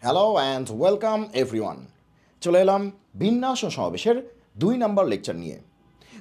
Hello and welcome everyone. চলে এলাম বিন্যাস ও সমাবেশের 2 নম্বর লেকচার নিয়ে।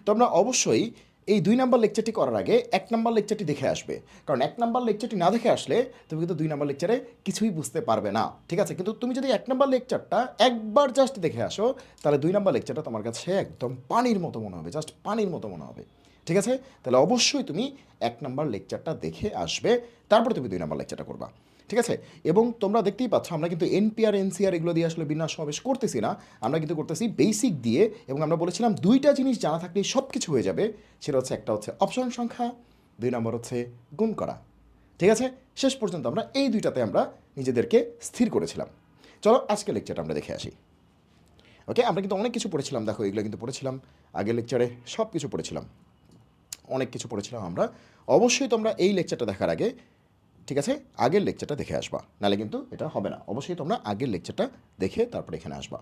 তোমরা অবশ্যই এই 2 নম্বর লেকচারটি করার আগে 1 নম্বর লেকচারটি দেখে আসবে, কারণ 1 নম্বর লেকচারটি না দেখে আসলে তুমি কিন্তু 2 নম্বর লেকচারে কিছুই বুঝতে পারবে না, ঠিক আছে? কিন্তু তুমি যদি 1 নম্বর লেকচারটা একবার জাস্ট দেখে আসো, তাহলে 2 নম্বর লেকচারটা তোমার কাছে একদম পানির মতো মনে হবে, জাস্ট পানির মতো মনে হবে, ঠিক আছে? তাহলে অবশ্যই তুমি 1 নম্বর লেকচারটা দেখে আসবে, তারপরে তুমি 2 নম্বর লেকচারটা করবা, ঠিক আছে? এবং তোমরা দেখতেই পাচ্ছ আমরা কিন্তু এনপিআর এনসিআর এগুলো দিয়ে আসলে বিন্যাস সমাবেশ করতেছি না, আমরা কিন্তু করতেছি বেসিক দিয়ে। এবং আমরা বলেছিলাম 2টা জিনিস জানা থাকলেই সব কিছু হয়ে যাবে। সেটা হচ্ছে, একটা হচ্ছে অপশন সংখ্যা, 2 নম্বর হচ্ছে গুণ করা, ঠিক আছে? শেষ পর্যন্ত আমরা এই 2টাতে আমরা নিজেদেরকে স্থির করেছিলাম। চলো আজকে লেকচারটা আমরা দেখে আসি। ওকে, আমরা কিন্তু অনেক কিছু পড়েছিলাম, দেখো এগুলো কিন্তু পড়েছিলাম আগের লেকচারে, সব কিছু পড়েছিলাম, অনেক কিছু পড়েছিলাম আমরা। অবশ্যই তোমরা এই লেকচারটা দেখার আগে, ঠিক আছে, আগের লেকচারটা দেখে আসবা, নাহলে কিন্তু এটা হবে না। অবশ্যই তোমরা আগের লেকচারটা দেখে তারপরে এখানে আসবা।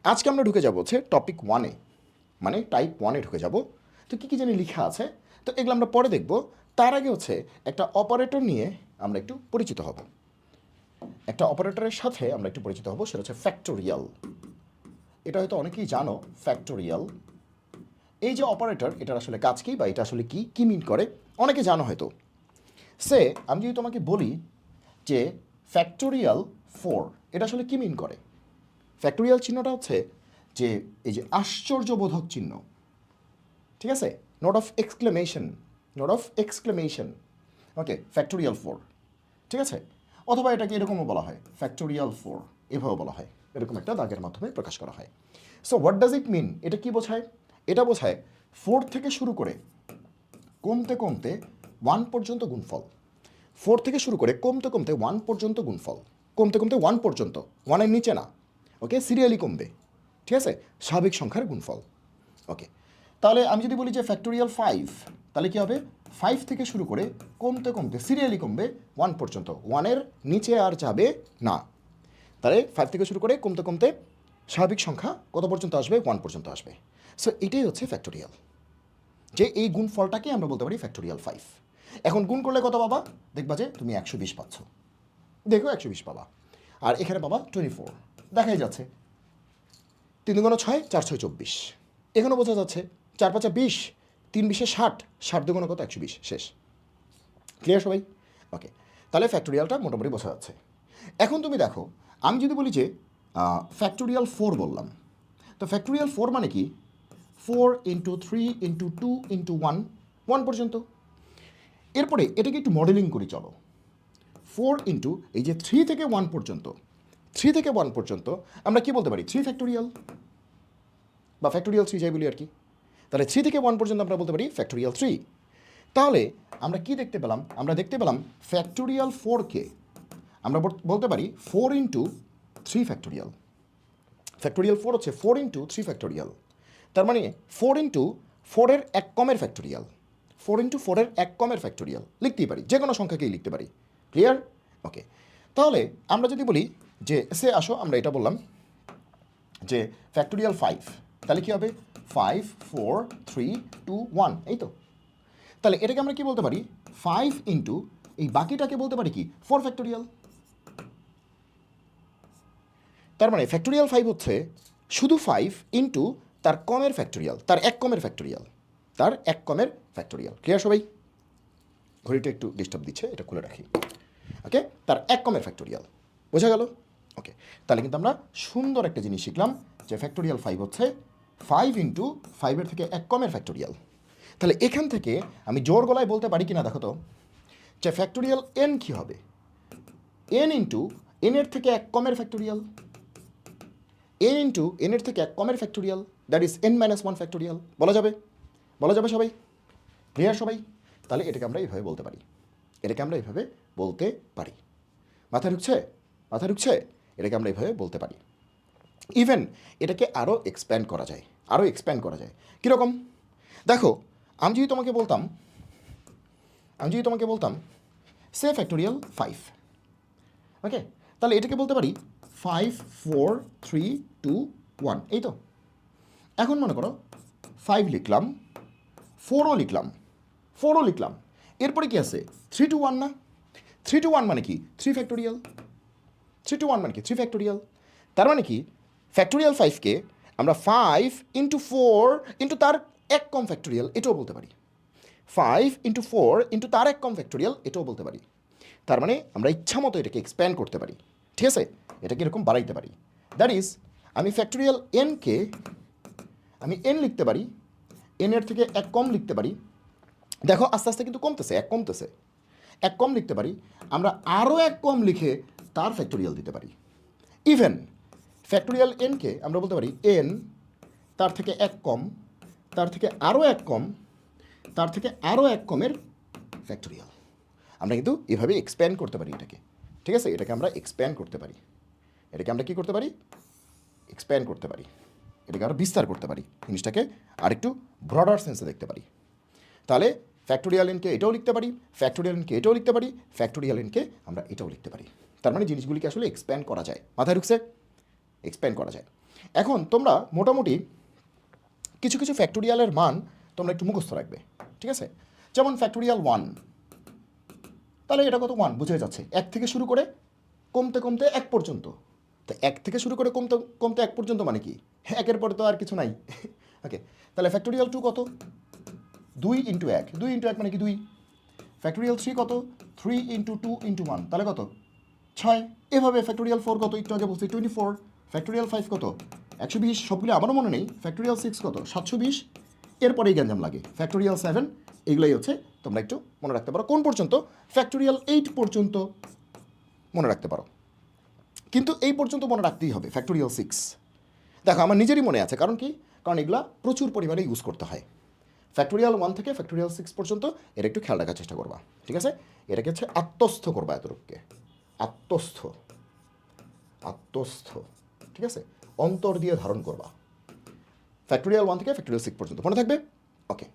আজকে আমরা ঢুকে যাব হচ্ছে টপিক 1-এ, মানে টাইপ 1-এ ঢুকে যাব। তো কী কী জানি লেখা আছে, তো এগুলো আমরা পরে দেখব। তার আগে হচ্ছে একটা অপারেটর নিয়ে আমরা একটু পরিচিত হব। একটা অপারেটরের সাথে আমরা একটু পরিচিত হব, সেটা হচ্ছে ফ্যাক্টোরিয়াল। এটা হয়তো অনেকেই জানো, ফ্যাক্টোরিয়াল এই যে অপারেটর, এটার আসলে কাজ কী বা এটা আসলে কী কী মিন করে অনেকে জানো হয়তো। সে আমি যদি তোমাকে বলি যে ফ্যাক্টোরিয়াল 4, এটা আসলে কী মিন করে? ফ্যাক্টোরিয়াল চিহ্নটা হচ্ছে যে এই যে আশ্চর্যবোধক চিহ্ন, ঠিক আছে? Note of exclamation, note of exclamation. Okay, factorial 4, ঠিক আছে? অথবা এটাকে এরকমও বলা হয়, ফ্যাক্টোরিয়াল 4 এভাবেও বলা হয়, এরকম একটা দাগের মাধ্যমে প্রকাশ করা হয়। সো হোয়াট ডাজ ইট মিন? এটা কি বোঝায়? এটা বোঝায় 4 থেকে শুরু করে কমতে কমতে 1 পর্যন্ত গুণফল। 4 থেকে শুরু করে কমতে কমতে 1 পর্যন্ত গুণফল, কমতে কমতে 1 পর্যন্ত, 1-এর নিচে না। ওকে, সিরিয়ালি কমবে, ঠিক আছে? স্বাভাবিক সংখ্যার গুণফল। ওকে, তাহলে আমি যদি বলি যে ফ্যাক্টোরিয়াল 5, তাহলে কী হবে? 5 থেকে শুরু করে কমতে কমতে সিরিয়ালি কমবে 1 পর্যন্ত, 1-এর নিচে আর যাবে না। তাহলে 5 থেকে শুরু করে কমতে কমতে স্বাভাবিক সংখ্যা কত পর্যন্ত আসবে? 1 পর্যন্ত আসবে। সো এটাই হচ্ছে ফ্যাক্টোরিয়াল, যে এই গুণফলটাকে আমরা বলতে পারি ফ্যাক্টোরিয়াল 5। এখন গুণ করলে কত পাবা? দেখবা যে তুমি 120 পাচ্ছ, দেখো 120 পাবা। আর এখানে পাবা 24, দেখাই যাচ্ছে 3 দুগুণ 6, 4 6 24। এখানেও বোঝা যাচ্ছে 4 5 20, 3 20 60, 60 দুগুণ কত? 120, শেষ। ক্লিয়ার সবাই? ওকে, তাহলে ফ্যাক্টোরিয়ালটা মোটামুটি বোঝা যাচ্ছে। এখন তুমি দেখো, আমি যদি বলি যে ফ্যাক্টোরিয়াল 4 বললাম, তো ফ্যাক্টোরিয়াল 4 মানে কি? 4 ইন্টু 3 ইন্টু 2 ইন্টু 1, 1 পর্যন্ত। এরপরে এটাকে একটু মডেলিং করি চলো। 4 ইন্টু এই যে 3 থেকে 1 পর্যন্ত, 3 থেকে 1 পর্যন্ত আমরা কি বলতে পারি? 3 ফ্যাক্টোরিয়াল বা ফ্যাক্টোরিয়াল 3 যাই বলি আর কি। তাহলে 3 থেকে 1 পর্যন্ত আমরা বলতে পারি ফ্যাক্টোরিয়াল 3। তাহলে আমরা কি দেখতে পেলাম? আমরা দেখতে পেলাম ফ্যাক্টোরিয়াল 4কে আমরা বলতে পারি 4 ইন্টু 3 ফ্যাক্টোরিয়াল। ফ্যাক্টোরিয়াল 4 হচ্ছে 4 ইন্টু 3 ফ্যাক্টোরিয়াল। তার মানে 4 ইন্টু 4-এর 1 কমের ফ্যাক্টোরিয়াল, 4 ইন্টু 4-এর 1 কমের ফ্যাক্টোরিয়াল লিখতেই পারি, যে কোনো সংখ্যাকেই লিখতে পারি। ক্লিয়ার? ওকে, তাহলে আমরা যদি বলি যে সে আসো আমরা এটা বললাম যে ফ্যাক্টোরিয়াল 5, তাহলে কী হবে? 5 4 3 2 1, এই তো। তাহলে এটাকে আমরা কি বলতে পারি? 5 ইন্টু এই বাকিটাকে বলতে পারি কি? 4 ফ্যাক্টোরিয়াল। তার মানে ফ্যাক্টোরিয়াল 5 হচ্ছে শুধু 5 ইন্টু তার কমের ফ্যাক্টোরিয়াল, তার 1 কমের ফ্যাক্টোরিয়াল, তার 1 কমের ফ্যাক্টোরিয়াল। ক্লিয়ার সবাই? ঘড়িটা একটু ডিস্টার্ব দিচ্ছে, এটা খুলে রাখি। ওকে, তার 1 কমের ফ্যাক্টোরিয়াল, বোঝা গেল? ওকে, তাহলে কিন্তু আমরা সুন্দর একটা জিনিস শিখলাম যে ফ্যাক্টোরিয়াল 5 হচ্ছে 5 ইন্টু 5-এর থেকে 1 কমের ফ্যাক্টোরিয়াল। তাহলে এখান থেকে আমি জোর গলায় বলতে পারি কিনা দেখো তো, যে ফ্যাক্টোরিয়াল এন কী হবে? এন ইন্টু এনের থেকে 1 কমের ফ্যাক্টোরিয়াল, এন ইন্টু এনের থেকে 1 কমের factorial, that is n minus 1 factorial. বলা যাবে? বলা যাবে সবাই? ক্লিয়ার সবাই? তাহলে এটাকে আমরা এইভাবে বলতে পারি, এটাকে আমরা এইভাবে বলতে পারি। মাথা ঢুকছে? মাথা ঢুকছে? এটাকে আমরা এইভাবে বলতে পারি। ইভেন এটাকে আরও এক্সপ্যান্ড করা যায়, আরও এক্সপ্যান্ড করা যায়। কীরকম? দেখো, আমি যদি তোমাকে বলতাম সে ফ্যাক্টোরিয়াল 5, ওকে, তাহলে এটাকে বলতে পারি 5 4 3 2 1, এই তো। এখন মনে করো 5 লিখলাম, 4ও লিখলাম, 4ও লিখলাম, এরপরে কি আছে? 3 2 1 না? 3 2 1 মানে কি? 3 ফ্যাক্টোরিয়াল। 3 to 1 মানে কি 3 ফ্যাক্টোরিয়াল। তার মানে কি ফ্যাক্টোরিয়াল 5কে আমরা 5 ইন্টু 4 ইন্টু তার এক কম ফ্যাক্টোরিয়াল এটাও বলতে পারি। 5 ইন্টু 4 ইন্টু তার এক কম ফ্যাক্টোরিয়াল এটাও বলতে পারি। তার মানে আমরা ইচ্ছা মতো এটাকে এক্সপ্যান্ড করতে পারি, ঠিক আছে, এটাকে এরকম বাড়াইতে পারি। দ্যাট ইজ আমি ফ্যাক্টোরিয়াল এনকে আমি এন লিখতে পারি, এন এর থেকে এক কম লিখতে পারি। দেখো আস্তে আস্তে কিন্তু কমতেছে, এক কমতেছে, এক কম লিখতে পারি। আমরা আরও এক কম লিখে তার ফ্যাক্টোরিয়াল দিতে পারি। ইভেন ফ্যাক্টোরিয়াল এনকে আমরা বলতে পারি এন তার থেকে এক কম, তার থেকে আরও এক কম, তার থেকে আরও এক কমের ফ্যাক্টোরিয়াল। আমরা কিন্তু এভাবে এক্সপ্যান্ড করতে পারি এটাকে, ঠিক আছে, এটাকে আমরা এক্সপ্যান্ড করতে পারি, এটাকে আমরা কী করতে পারি, এক্সপ্যান্ড করতে পারি, এটাকে আমরা বিস্তার করতে পারি, জিনিসটাকে আরেকটু ব্রডার সেন্সে দেখতে পারি। তাহলে ফ্যাক্টোরিয়াল এনকে এটাও লিখতে পারি, ফ্যাক্টোরিয়াল এনকে এটাও লিখতে পারি, ফ্যাক্টোরিয়াল এনকে আমরা এটাও লিখতে পারি। তার মানে জিনিসগুলিকে আসলে এক্সপ্যান্ড করা যায়, মাথায় ঢুকছে, এক্সপ্যান্ড করা যায়। এখন তোমরা মোটামুটি কিছু কিছু ফ্যাক্টোরিয়ালের মান তোমরা একটু মুখস্থ রাখবে, ঠিক আছে। যেমন ফ্যাক্টোরিয়াল 1, তাহলে এটা কত 1 বুঝে যাচ্ছে, 1 থেকে শুরু করে কমতে কমতে 1 পর্যন্ত। তো 1 থেকে শুরু করে কমতে কমতে 1 পর্যন্ত মানে কি, 1-এর পরে তো আর কিছু নাই। ওকে, তাহলে ফ্যাক্টোরিয়াল 2 কত, 2 ইন্টু 1, 2 ইন্টু 1 মানে কি 2। ফ্যাক্টোরিয়াল 3 কত, 3 ইন্টু 2 ইন্টু 1, তাহলে কত 6। এভাবে ফ্যাক্টোরিয়াল 4 কত, একটু আগে বলছি 24। ফ্যাক্টোরিয়াল 5 কত, 120, সবগুলো আমারও মনে নেই। ফ্যাক্টোরিয়াল 6 কত, 720। এরপরেই গ্যাঞ্জাম লাগে। ফ্যাক্টোরিয়াল 7, এগুলোই হচ্ছে তোমরা একটু মনে রাখতে পারো। কোন পর্যন্ত, ফ্যাক্টোরিয়াল 8 পর্যন্ত মনে রাখতে পারো, কিন্তু এই পর্যন্ত মনে রাখতেই হবে। ফ্যাক্টোরিয়াল 6 দেখো আমার নিজেরই মনে আছে, কারণ কি, কারণ এগুলা প্রচুর পরিমাণে ইউজ করতে হয়। ফ্যাক্টোরিয়াল 1 থেকে ফ্যাক্টোরিয়াল 6 পর্যন্ত এটা একটু খেয়াল রাখার চেষ্টা করবা, ঠিক আছে। এটাকে হচ্ছে আত্মস্থ করবা, এতটুকুকে আত্মস্থ, আত্মস্থ, ঠিক আছে, অন্তর দিয়ে ধারণ করবা। ফ্যাক্টোরিয়াল 1 থেকে ফ্যাক্টোরিয়াল 6 পর্যন্ত মনে থাকবে। ওকে,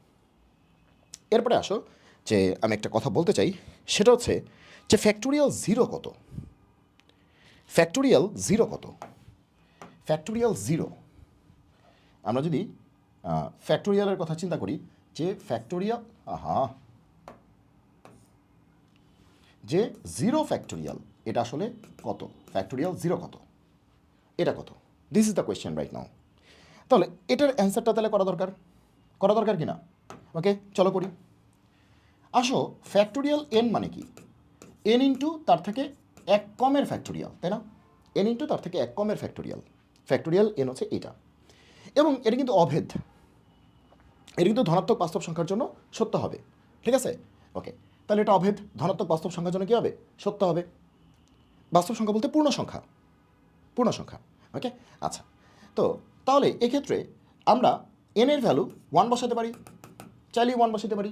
এরপরে আসো যে আমি একটা কথা বলতে চাই, সেটা হচ্ছে যে ফ্যাক্টোরিয়াল 0 কত, ফ্যাক্টোরিয়াল 0 কত, ফ্যাক্টোরিয়াল 0। আমরা যদি ফ্যাক্টোরিয়ালের কথা চিন্তা করি, যে ফ্যাক্টোরিয়াল যে 0 ফ্যাক্টোরিয়াল এটা আসলে কত, ফ্যাক্টোরিয়াল 0 কত, এটা কত, this is the question right now. তাহলে এটার অ্যান্সারটা তাহলে করা দরকার কি না? ওকে, চলো করি। আসো, ফ্যাক্টোরিয়াল এন মানে কি, এন ইন্টু তার থেকে এক কমের ফ্যাক্টোরিয়াল, তাই না? এন ইন্টু তার থেকে এক কমের ফ্যাক্টোরিয়াল, ফ্যাক্টোরিয়াল এন হচ্ছে এটা। এবং এটা কিন্তু অভেদ, এটা কিন্তু ধনাত্মক বাস্তব সংখ্যার জন্য সত্য হবে, ঠিক আছে। ওকে, তাহলে এটা অভেদ, ধনাত্মক বাস্তব সংখ্যার জন্য কী হবে, সত্য হবে। বাস্তব সংখ্যা বলতে পূর্ণ সংখ্যা, পূর্ণ সংখ্যা। ওকে, আচ্ছা, তো তাহলে এক্ষেত্রে আমরা এন এর ভ্যালু 1 বসাতে পারি, চাইলেই 1 বসাতে পারি,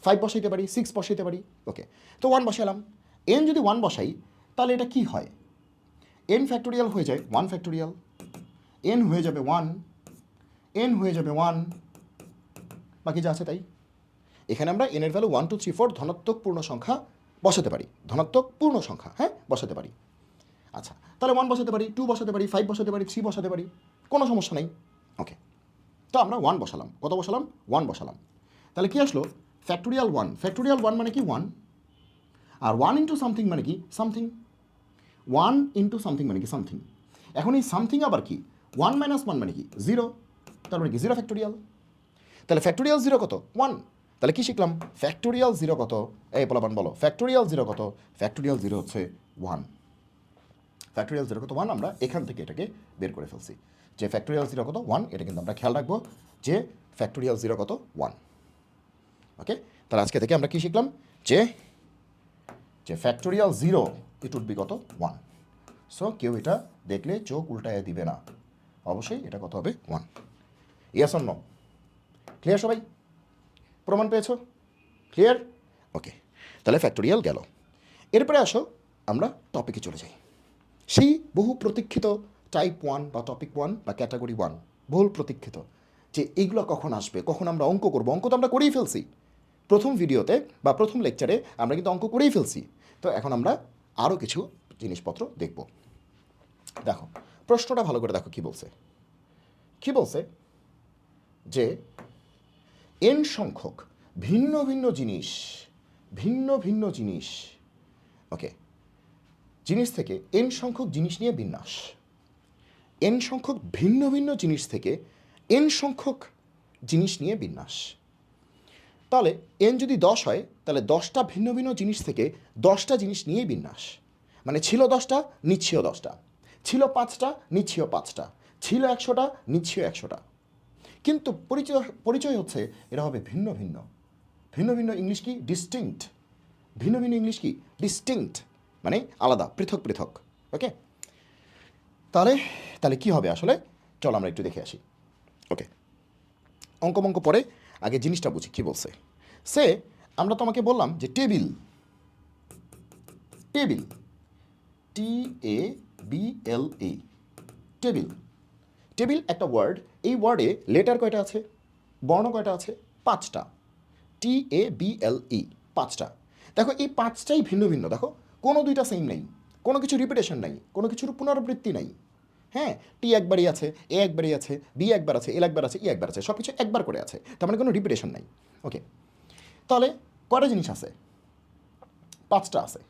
5 বসাইতে পারি, 6 বসাইতে পারি। ওকে, তো 1 বসালাম। এন যদি 1 বসাই তাহলে এটা কি হয়, এন ফ্যাক্টোরিয়াল হয়ে যায় 1 ফ্যাক্টোরিয়াল, এন হয়ে যাবে 1, এন হয়ে যাবে 1, বাকি যা আছে তাই। এখানে আমরা এনের ভ্যালু 1 2 3 4 ধনাত্মক পূর্ণ সংখ্যা বসাতে পারি, ধনাত্মক পূর্ণ সংখ্যা, হ্যাঁ, বসাতে পারি। আচ্ছা, তাহলে 1 বসাতে পারি, 2 বসাতে পারি, 5 বসাতে পারি, 3 বসাতে পারি, কোনো সমস্যা নেই। ওকে, তো আমরা 1 বসালাম, কত বসালাম, 1 বসালাম। তাহলে কি আসলো, ফ্যাক্টোরিয়াল 1, ফ্যাক্টোরিয়াল 1 মানে কি 1, আর 1 ইন্টু সামথিং মানে কি সামথিং, 1 ইন্টু সামথিং মানে কি সামথিং। এখন এই সামথিং আবার কি, 1 মাইনাস 1 মানে কি 0, তার মানে কি 0 ফ্যাক্টোরিয়াল। তাহলে ফ্যাক্টোরিয়াল 0 কত, 1। তাহলে কি শিখলাম, ফ্যাক্টোরিয়াল 0 কত, এই পোলাপান বলো, ফ্যাক্টোরিয়াল 0 কত, ফ্যাক্টোরিয়াল 0 হচ্ছে 1। ফ্যাক্টোরিয়াল 0 কত 1, আমরা এখান থেকে এটাকে বের করে ফেলছি যে ফ্যাক্টোরিয়াল 0 কত 1, এটা কিন্তু আমরা খেয়াল রাখবো যে ফ্যাক্টোরিয়াল 0 কত 1। ওকে, তাহলে আজকে থেকে আমরা কি শিখলাম, যে যে ফ্যাক্টোরিয়াল 0 ইট উড বি কত 1। সো কেউ এটা দেখলে চোখ উল্টায় দিবে না, অবশ্যই এটা কত হবে 1। Yes or no? ক্লিয়ার সবাই? প্রমাণ পেয়েছো? ক্লিয়ার? ওকে, তাহলে ফ্যাক্টোরিয়াল গেল। এরপরে আসো আমরা টপিকে চলে যাই, সেই বহু প্রতীক্ষিত টাইপ 1 বা টপিক 1 বা ক্যাটাগরি 1, বহুল প্রতীক্ষিত, যে এইগুলো কখন আসবে, কখন আমরা অঙ্ক করবো। অঙ্ক তো আমরা করেই ফেলছি প্রথম ভিডিওতে বা প্রথম লেকচারে, আমরা কিন্তু অঙ্ক করেই ফেলছি। তো এখন আমরা আরও কিছু জিনিসপত্র দেখব। দেখো প্রশ্নটা ভালো করে দেখো, কি বলছে, কি বলছে, যে এন সংখ্যক ভিন্ন ভিন্ন জিনিস, ভিন্ন ভিন্ন জিনিস, ওকে, জিনিস থেকে এন সংখ্যক জিনিস নিয়ে বিন্যাস। এন সংখ্যক ভিন্ন ভিন্ন জিনিস থেকে এন সংখ্যক জিনিস নিয়ে বিন্যাস। তাহলে এন যদি 10 হয় তাহলে 10টা ভিন্ন ভিন্ন জিনিস থেকে 10টা জিনিস নিয়েই বিন্যাস। মানে ছিল 10টা, নিচ্ছেও 10টা, ছিল 5টা, নিচ্ছেও 5টা, ছিল 100টা, নিচ্ছেও 100টা। কিন্তু পরিচয় হচ্ছে এরা হবে ভিন্ন ভিন্ন। ভিন্ন ভিন্ন ইংলিশ কি? ডিস্টিংক্ট। ভিন্ন ভিন্ন ইংলিশ কি? ডিস্টিংক্ট, মানে আলাদা, পৃথক পৃথক। ওকে, তাহলে তাহলে কী হবে আসলে? চলো আমরা একটু দেখে আসি। ওকে, অঙ্ক পরে আগে জিনিসটা বুঝি কী বলছে। সে আমরা তোমাকে বললাম যে table, table, TABLE, table. Table একটা ওয়ার্ড, এই ওয়ার্ডে লেটার কয়টা আছে? বর্ণ কয়টা আছে? 5টা। TABLE, 5টা। দেখো এই 5টাই ভিন্ন ভিন্ন। দেখো কোনো দুইটা সেম নেই, কোনো কিছু রিপিটেশন নাই, কোনো কিছুর পুনরাবৃত্তি নাই। হ্যাঁ, টি একবারই আছে, এ একবারই আছে, বি একবার আছে, এল একবার আছে, ই একবার আছে, সব কিছু একবার করে আছে, তার মানে কোনো রিপিটেশন নাই। ওকে, তাহলে কয়টা জিনিস আছে? 5টা আছে।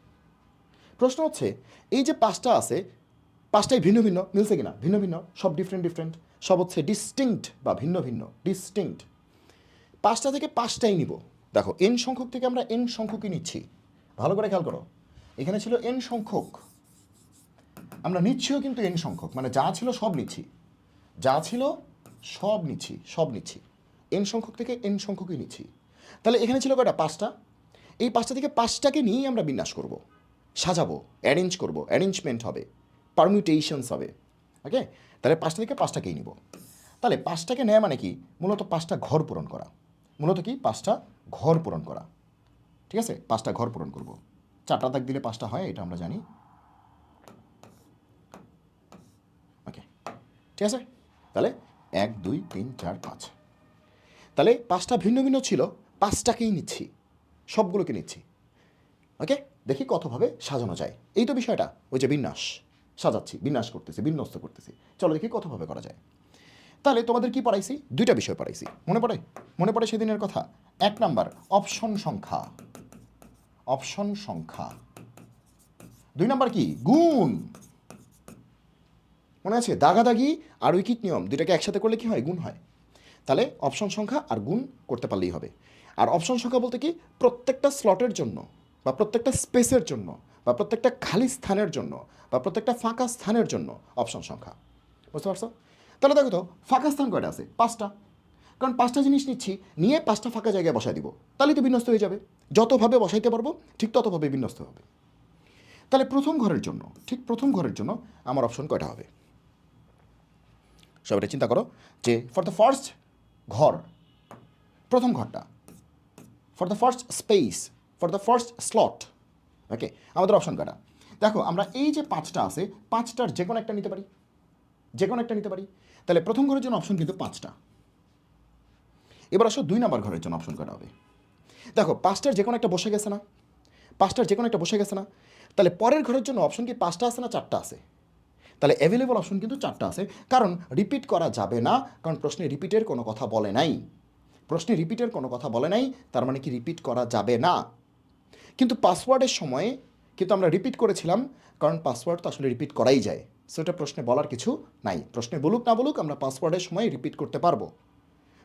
প্রশ্ন হচ্ছে এই যে 5টা আছে, 5টাই ভিন্ন ভিন্ন, মিলছে কিনা? ভিন্ন ভিন্ন, সব ডিফারেন্ট, সব হচ্ছে ডিস্টিংক্ট বা ভিন্ন ভিন্ন, ডিস্টিংক্ট। 5টা থেকে 5টাই নিব। দেখো এন সংখ্যক থেকে আমরা এন সংখ্যকই নিচ্ছি। ভালো করে খেয়াল করো, এখানে ছিল এন সংখ্যক, আমরা নিচ্ছিও কিন্তু এন সংখ্যক, মানে যা ছিল সব নিচ্ছি, যা ছিল সব নিচ্ছি, সব নিচ্ছি, এন সংখ্যক থেকে এন সংখ্যকই নিচ্ছি। তাহলে এখানে ছিল কয়টা? 5টা। এই 5টা থেকে 5টাকে নিয়েই আমরা বিন্যাস করব, সাজাবো, অ্যারেঞ্জ করব, অ্যারেঞ্জমেন্ট হবে, পারমিউটেশনস হবে। ওকে, তাহলে 5টা থেকে 5টাকেই নিব। তাহলে 5টাকে নেওয়া মানে কি? মূলত 5টা ঘর পূরণ করা। মূলত কি? 5টা ঘর পূরণ করা। ঠিক আছে, 5টা ঘর পূরণ করব। 4টা দাগ দিলে 5টা হয়, এটা আমরা জানি। ওকে, ঠিক আছে। তাহলে 1 2 3 4 5। তাহলে 5টা ভিন্ন ভিন্ন ছিল, 5টাকেই নিচ্ছি, সবগুলোকে নিচ্ছি। ওকে, দেখি কতভাবে সাজানো যায়। এই তো বিষয়টা, ওই যে বিন্যাস, সাজাচ্ছি, বিন্যাস করতেছি, বিন্যস্ত করতেছি। চলো দেখি কতভাবে করা যায়। তাহলে তোমাদের কি পড়াইছি? 2টা বিষয় পড়াইছি, মনে পড়ে? মনে পড়ে সেদিনের কথা? 1 নাম্বার অপশন সংখ্যা, অপশন সংখ্যা। 2 নাম্বার কি? গুণ। মনে আছে? দাগাদাগি আর ঐকিক নিয়ম দুইটাকে একসাথে করলে কি হয়? গুণ হয়। তাহলে অপশন সংখ্যা আর গুণ করতে পারলেই হবে। আর অপশন সংখ্যা বলতে কি? প্রত্যেকটা স্লটের জন্য বা প্রত্যেকটা স্পেসের জন্য বা প্রত্যেকটা খালি স্থানের জন্য বা প্রত্যেকটা ফাঁকা স্থানের জন্য অপশন সংখ্যা। বুঝতে পারছো? তাহলে দেখো তো ফাঁকা স্থান কয়টা আছে? 5টা। কারণ 5টা জিনিস নিচ্ছি, নিয়ে 5টা ফাঁকা জায়গায় বসাই দিব, তাহলেই তো বিন্যস্ত হয়ে যাবে। যতভাবে বসাইতে পারবো ঠিক ততভাবে বিন্যস্ত হবে। তাহলে প্রথম ঘরের জন্য, ঠিক প্রথম ঘরের জন্য আমার অপশন কয়টা হবে? সবাই চিন্তা করো যে ফর দ্য ফার্স্ট ঘর, প্রথম ঘরটা, for the first space, for the first slot. Okay, আমাদের অপশন কয়টা? দেখো আমরা এই যে 5টা আছে, 5টার যে কোনো একটা নিতে পারি, যে কোনো একটা নিতে পারি। তাহলে প্রথম ঘরের জন্য অপশন কিন্তু 5টা। এবার আসো 2 নাম্বার ঘরের জন্য অপশন কয়টা হবে? দেখো 5টার যে কোনো একটা বসে গেছে না? 5টার যে কোনো একটা বসে গেছে না? তাহলে পরের ঘরের জন্য অপশন কি 5টা আছে না 4টা আছে? তাহলে অ্যাভেলেবল অপশন কিন্তু 4টা আছে, কারণ রিপিট করা যাবে না, কারণ প্রশ্নে রিপিটের কোনো কথা বলে নাই। প্রশ্নে রিপিটের কোনো কথা বলে নাই, তার মানে কি রিপিট করা যাবে না। কিন্তু পাসওয়ার্ডের সময়ে কিন্তু আমরা রিপিট করেছিলাম, কারণ পাসওয়ার্ড তো আসলে রিপিট করাই যায়। সো এটা প্রশ্নে বলার কিছু নাই, প্রশ্নে বলুক না বলুক আমরা পাসওয়ার্ডের সময় রিপিট করতে পারবো।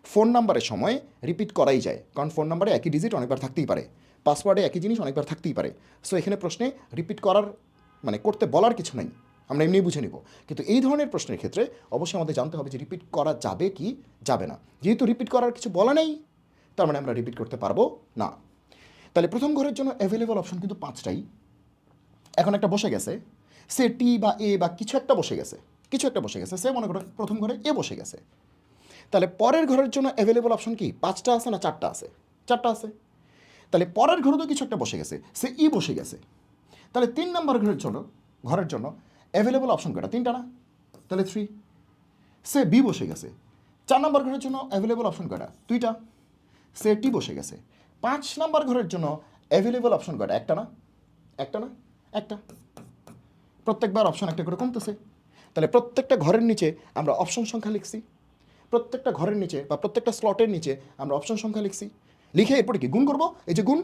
ফোন নাম্বারের সময় রিপিট করাই যায়, কারণ ফোন নাম্বারে একই ডিজিট অনেকবার থাকতেই পারে, পাসওয়ার্ডে একই জিনিস অনেকবার থাকতেই পারে। সো এখানে প্রশ্নে রিপিট করার মানে করতে বলার কিছু নেই, আমরা এমনি বুঝে নিব। কিন্তু এই ধরনের প্রশ্নের ক্ষেত্রে অবশ্যই আমাদের জানতে হবে যে রিপিট করা যাবে কি যাবে না। যেহেতু রিপিট করার কিছু বলা নেই, তার মানে আমরা রিপিট করতে পারবো না। তাহলে প্রথম ঘরের জন্য অ্যাভেলেবল অপশন কিন্তু 5টাই। এখন একটা বসে গেছে, সে টি বা এ বা কিছু একটা বসে গেছে, কিছু একটা বসে গেছে, সে মনে করো প্রথম ঘরে এ বসে গেছে। তাহলে পরের ঘরের জন্য অ্যাভেলেবল অপশন কি? 5টা আছে না 4টা আছে? 4টা আছে। তাহলে পরের ঘরে তো কিছু একটা বসে গেছে, সে ই বসে গেছে। তাহলে 3 নাম্বার ঘরের জন্য অ্যাভেলেবল অপশন কয়টা? 3টা না? তাহলে 3। সে বি বসে গেছে। 4 নাম্বার ঘরের জন্য অ্যাভেলেবল অপশন কয়টা? 2টা। সে টি বসে গেছে। 5 নাম্বার ঘরের জন্য অ্যাভেলেবল অপশন কয়টা? একটা না? একটা না? একটা। প্রত্যেকবার অপশন একটা করে কমতেছে। তাহলে প্রত্যেকটা ঘরের নিচে আমরা অপশন সংখ্যা লিখছি, প্রত্যেকটা ঘরের নিচে বা প্রত্যেকটা স্লটের নিচে আমরা অপশন সংখ্যা লিখছি। লিখে এরপরে কি গুণ করব? এই যে গুণ,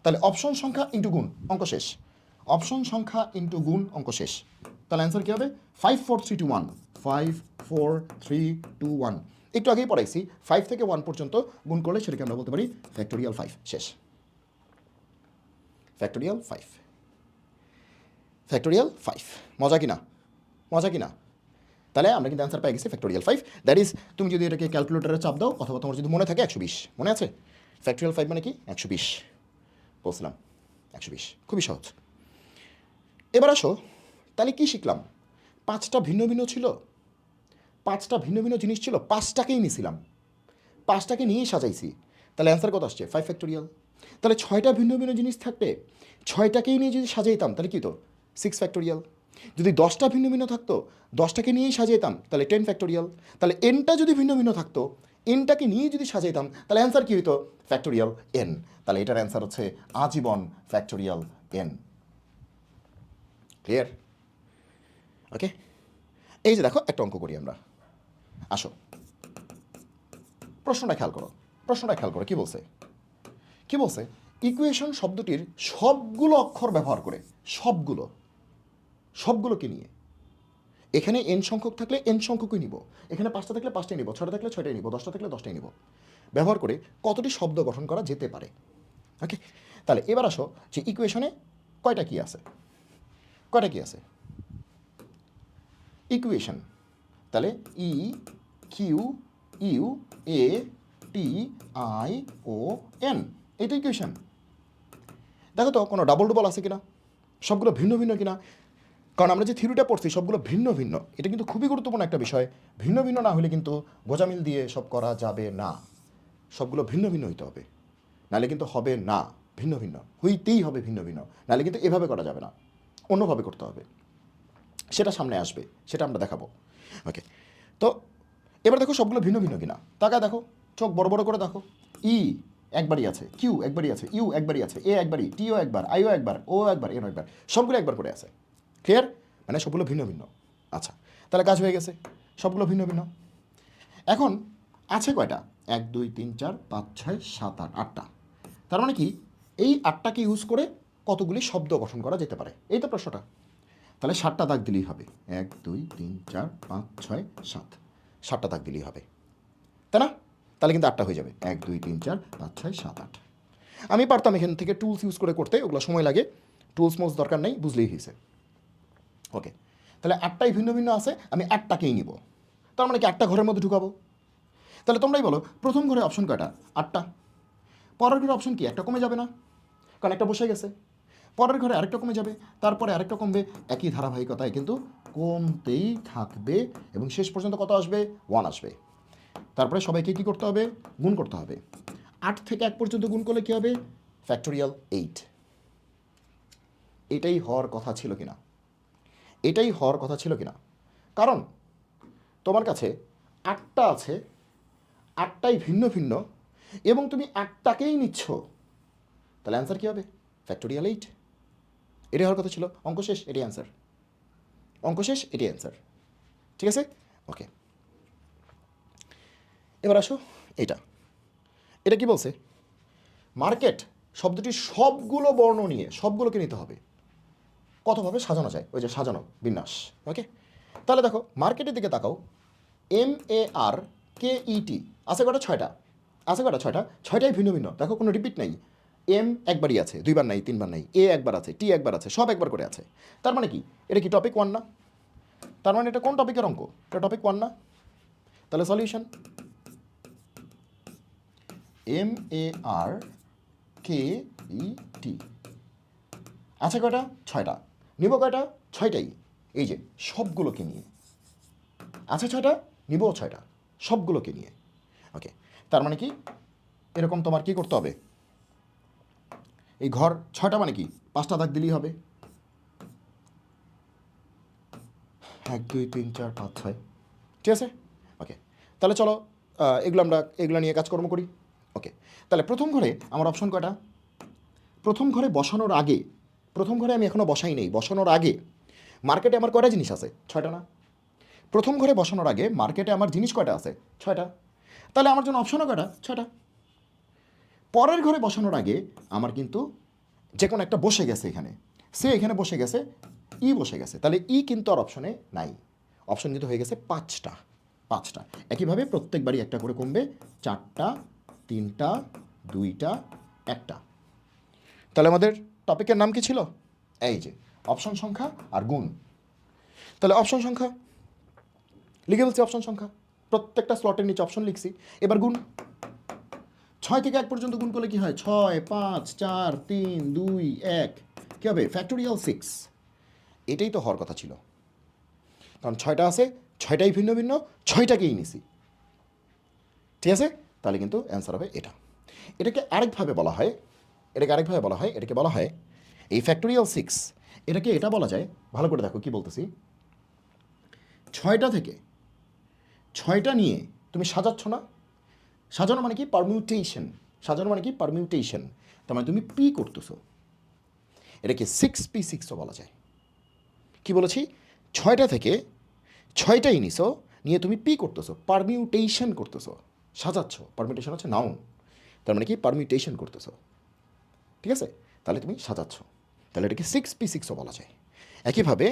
তাহলে অপশন সংখ্যা ইন্টু গুণ, অঙ্ক শেষ। অপশন সংখ্যা ইন্টু গুণ, অঙ্ক শেষ। তাহলে অ্যান্সার কী হবে? 5 4 3 2 1, 5 4 3 2 1। একটু আগেই পড়াইছি 5 থেকে 1 পর্যন্ত গুণ করলে সেটাকে আমরা বলতে পারি ফ্যাক্টোরিয়াল 5, শেষ। ফ্যাক্টোরিয়াল 5, ফ্যাক্টোরিয়াল 5, মজা কিনা? মজা কিনা? তাহলে আমরা কিন্তু অ্যান্সার পেয়ে গেছি ফ্যাক্টোরিয়াল 5। দ্যাট ইজ, তুমি যদি এটাকে ক্যালকুলেটারে চাপ দাও অথবা তোমার যদি মনে থাকে 120, মনে আছে? ফ্যাক্টোরিয়াল 5 মানে কি? 120 বলছিলাম, 120, খুবই সহজ। এবার আসো, তাহলে কি শিখলাম? 5টা ভিন্ন ভিন্ন ছিল, 5টা ভিন্ন ভিন্ন জিনিস ছিল, 5টাকেই নিয়েছিলাম, 5টাকে নিয়েই সাজাইছি। তাহলে অ্যান্সার কত আসছে? 5 ফ্যাক্টোরিয়াল। তাহলে 6টা ভিন্ন ভিন্ন জিনিস থাকতে 6টাকেই নিয়ে যদি সাজাইতাম তাহলে কী তো? 6 ফ্যাক্টোরিয়াল। যদি 10টা ভিন্ন ভিন্ন থাকতো, 10টাকে নিয়েই সাজাইতাম তাহলে 10 ফ্যাক্টোরিয়াল। তাহলে এনটা যদি ভিন্ন ভিন্ন থাকতো, এনটাকে নিয়ে যদি সাজাইতাম তাহলে অ্যান্সার কী হইতো? Factorial N. তাহলে এটার অ্যান্সার হচ্ছে আজীবন ফ্যাক্টোরিয়াল এন। ক্লিয়ার? ওকে, এই যে দেখো একটা অঙ্ক করি আমরা, আসো প্রশ্নটা খেয়াল করো, প্রশ্নটা খেয়াল করো, কী বলছে? কী বলছে? ইকুয়েশন শব্দটির সবগুলো অক্ষর ব্যবহার করে, সবগুলো, সবগুলোকে নিয়ে, এখানে এন সংখ্যক থাকলে এন সংখ্যকই নিব, এখানে 5টা থাকলে 5টাই নিব, 6টা থাকলে 6টাই নিব, 10টা থাকলে 10টাই নিব, ব্যবহার করে কতটি শব্দ গঠন করা যেতে পারে। ওকে, তাহলে এবার আসো যে ইকুয়েশনে কয়টা কি আছে, কয়টা কি আছে ইকুয়েশন? তাহলে E Q U A T I O N, এই তো ইকুয়েশন। দেখো তো কোনো ডাবল ডবল আছে কিনা, সবগুলো ভিন্ন ভিন্ন কিনা। কারণ আমরা যে থিওরিটা পড়ছি সবগুলো ভিন্ন ভিন্ন, এটা কিন্তু খুবই গুরুত্বপূর্ণ একটা বিষয়। ভিন্ন ভিন্ন না হলে কিন্তু গোজামিল দিয়ে সব করা যাবে না, সবগুলো ভিন্ন ভিন্ন হইতে হবে, নাহলে কিন্তু হবে না। ভিন্ন ভিন্ন হইতেই হবে, ভিন্ন ভিন্ন, নাহলে কিন্তু এভাবে করা যাবে না, অন্যভাবে করতে হবে। সেটা সামনে আসবে, সেটা আমরা দেখাবো। ওকে, তো এবার দেখো সবগুলো ভিন্ন ভিন্ন কিনা, তাকায় দেখো, চোখ বড় বড় করে দেখো। ই একবারই আছে, কিউ একবারই আছে, ইউ একবারই আছে, এ একবারই, টিও একবার, আইও একবার, ও একবার, এনও একবার, সবগুলো একবার করে আছে। ক্লিয়ার? মানে সবগুলো ভিন্ন ভিন্ন। আচ্ছা, তাহলে কাজ হয়ে গেছে, সবগুলো ভিন্ন ভিন্ন। এখন আছে কয়টা? 1 2 3 4 5 6 7 8, 8টা। তার মানে কি এই 8টাকে ইউজ করে কতগুলি শব্দ গঠন করা যেতে পারে, এই তো প্রশ্নটা। তাহলে 7টা দাগ দিলেই হবে, 1 2 3 4 5 6 7, 7টা দাগ দিলেই হবে, তাই না? তাহলে কিন্তু 8টা হয়ে যাবে, 1 2 3 4 5 6 7 8। আমি পারতাম এখান থেকে টুলস ইউজ করে করতে, ওগুলো সময় লাগে, টুলস মোলস দরকার নেই, বুঝলেই হয়েছে। ওকে, তাহলে 8টাই ভিন্ন ভিন্ন আছে, আমি 8টাকেই নিব, তার মানে কি 8টা ঘরের মধ্যে ঢুকাবো। তাহলে তোমরাই বলো, প্রথম ঘরে অপশন কয়টা? 8টা। পরের ঘরে অপশন কি? একটা কমে যাবে না, কারণ একটা বসে গেছে। পরের ঘরে আরেকটা কমে যাবে, তারপরে আরেকটা কমবে, একই ধারাবাহিকতায় কিন্তু কমতেই থাকবে, এবং শেষ পর্যন্ত কত আসবে? 1 আসবে। তারপরে সবাইকে কী করতে হবে? গুণ করতে হবে। 8 থেকে 1 পর্যন্ত গুণ করলে কী হবে? ফ্যাক্টোরিয়াল 8। এটাই হওয়ার কথা ছিল কিনা? এটাই হওয়ার কথা ছিল কিনা? কারণ তোমার কাছে 8টা আছে, 8টাই ভিন্ন ভিন্ন, এবং তুমি 8টাকেই নিচ্ছ, তাহলে অ্যান্সার কী হবে? ফ্যাক্টোরিয়াল 8। এটাই হওয়ার কথা ছিল। অঙ্ক শেষ, এটাই অ্যান্সার। অঙ্ক শেষ, এটাই অ্যান্সার। ঠিক আছে? ওকে, এবার আসো এটা, এটা কি বলছে? মার্কেট শব্দটির সবগুলো বর্ণ নিয়ে সবগুলোকে নিতে হবে, কতভাবে সাজানো যায়, ওই যে সাজানো বিন্যাস। ওকে, তাহলে দেখো মার্কেটের দিকে তাকাও, MARKET আছে কটা? 6টা। আছে কটা? 6টা। 6টাই ভিন্ন ভিন্ন, দেখো কোনো রিপিট নাই। এম একবারই আছে, 2বার নাই, 3বার নাই, এ একবার আছে, টি একবার আছে, সব একবার করে আছে। তার মানে কি এটা কি টপিক 1 না? তার মানে এটা কোন টপিকের অঙ্ক? এটা টপিক 1 না? তাহলে সলিউশন MARKET আছে কয়টা? 6টা। নিব কয়টা? 6টাই। এই যে সবগুলোকে নিয়ে আছে 6টা, নিবও 6টা, সবগুলোকে নিয়ে। ওকে, তার মানে কি এরকম তোমার কি করতে হবে? এই ঘর 6টা মানে কি 5টা দাগ দিলেই হবে, 1 2 3 4 5 6। ঠিক আছে? ওকে, তাহলে চলো এগুলো নিয়ে কাজকর্ম করি। ওকে, তাহলে প্রথম ঘরে আমার অপশন কয়টা? প্রথম ঘরে বসানোর আগে, প্রথম ঘরে আমি এখনও বসাই নেই, বসানোর আগে মার্কেটে আমার কয়টা জিনিস আছে? 6টা না? প্রথম ঘরে বসানোর আগে মার্কেটে আমার জিনিস কয়টা আছে? 6টা। তাহলে আমার জন্য অপশনও কয়টা? 6টা। পরের ঘরে বসানোর আগে আমার কিন্তু যে কোনো একটা বসে গেছে এখানে, সে এখানে বসে গেছে, ই বসে গেছে, তাহলে ই কিন্তু আর অপশনে নাই, অপশন কিন্তু হয়ে গেছে পাঁচটা। একইভাবে প্রত্যেকবারই একটা করে কমবে, 4টা, 3টা, 2টা, 1টা। তাহলে আমাদের টপিকের নাম কি ছিল? এই যে অপশন সংখ্যা আর গুণ। তাহলে অপশন সংখ্যা লিখে বলছি, অপশন সংখ্যা প্রত্যেকটা স্লটের নিচে অপশন লিখছি। এবার গুণ, 6 থেকে 1 পর্যন্ত গুণ করলে কি হয়? 6, 5, 4, 3, 2, 1, কী হবে? ফ্যাক্টোরিয়াল 6। এটাই তো হওয়ার কথা ছিল, কারণ 6টা আছে, 6টাই ভিন্ন ভিন্ন, 6টাকেই নিছি। ঠিক আছে, তাহলে কিন্তু অ্যান্সার হবে এটা। এটাকে আরেকভাবে বলা হয়, এটাকে বলা হয় এই ফ্যাক্টোরিয়াল 6, এটাকে এটা বলা যায়, ভালো করে দেখো কি বলতেছি, 6টা থেকে 6টা নিয়ে তুমি সাজাচ্ছ না, সাজানো মানে কি? পারমিউটেশন। সাজানো মানে কি? পারমিউটেশন। তার মানে তুমি পি করতেছো, এটাকে 6p6ও বলা যায়। কি বলেছি? 6টা থেকে 6টাই নিছো, নিয়ে তুমি পি করতেছো, পারমিউটেশন করতেছো, সাজাচ্ছ। পারমিউটেশন হচ্ছে নাউন, তার মানে কি? পারমিউটেশন করতেছো। ঠিক আছে, তাহলে তুমি সাজাচ্ছ, তাহলে এটাকে 6p6ও বলা যায়। একইভাবে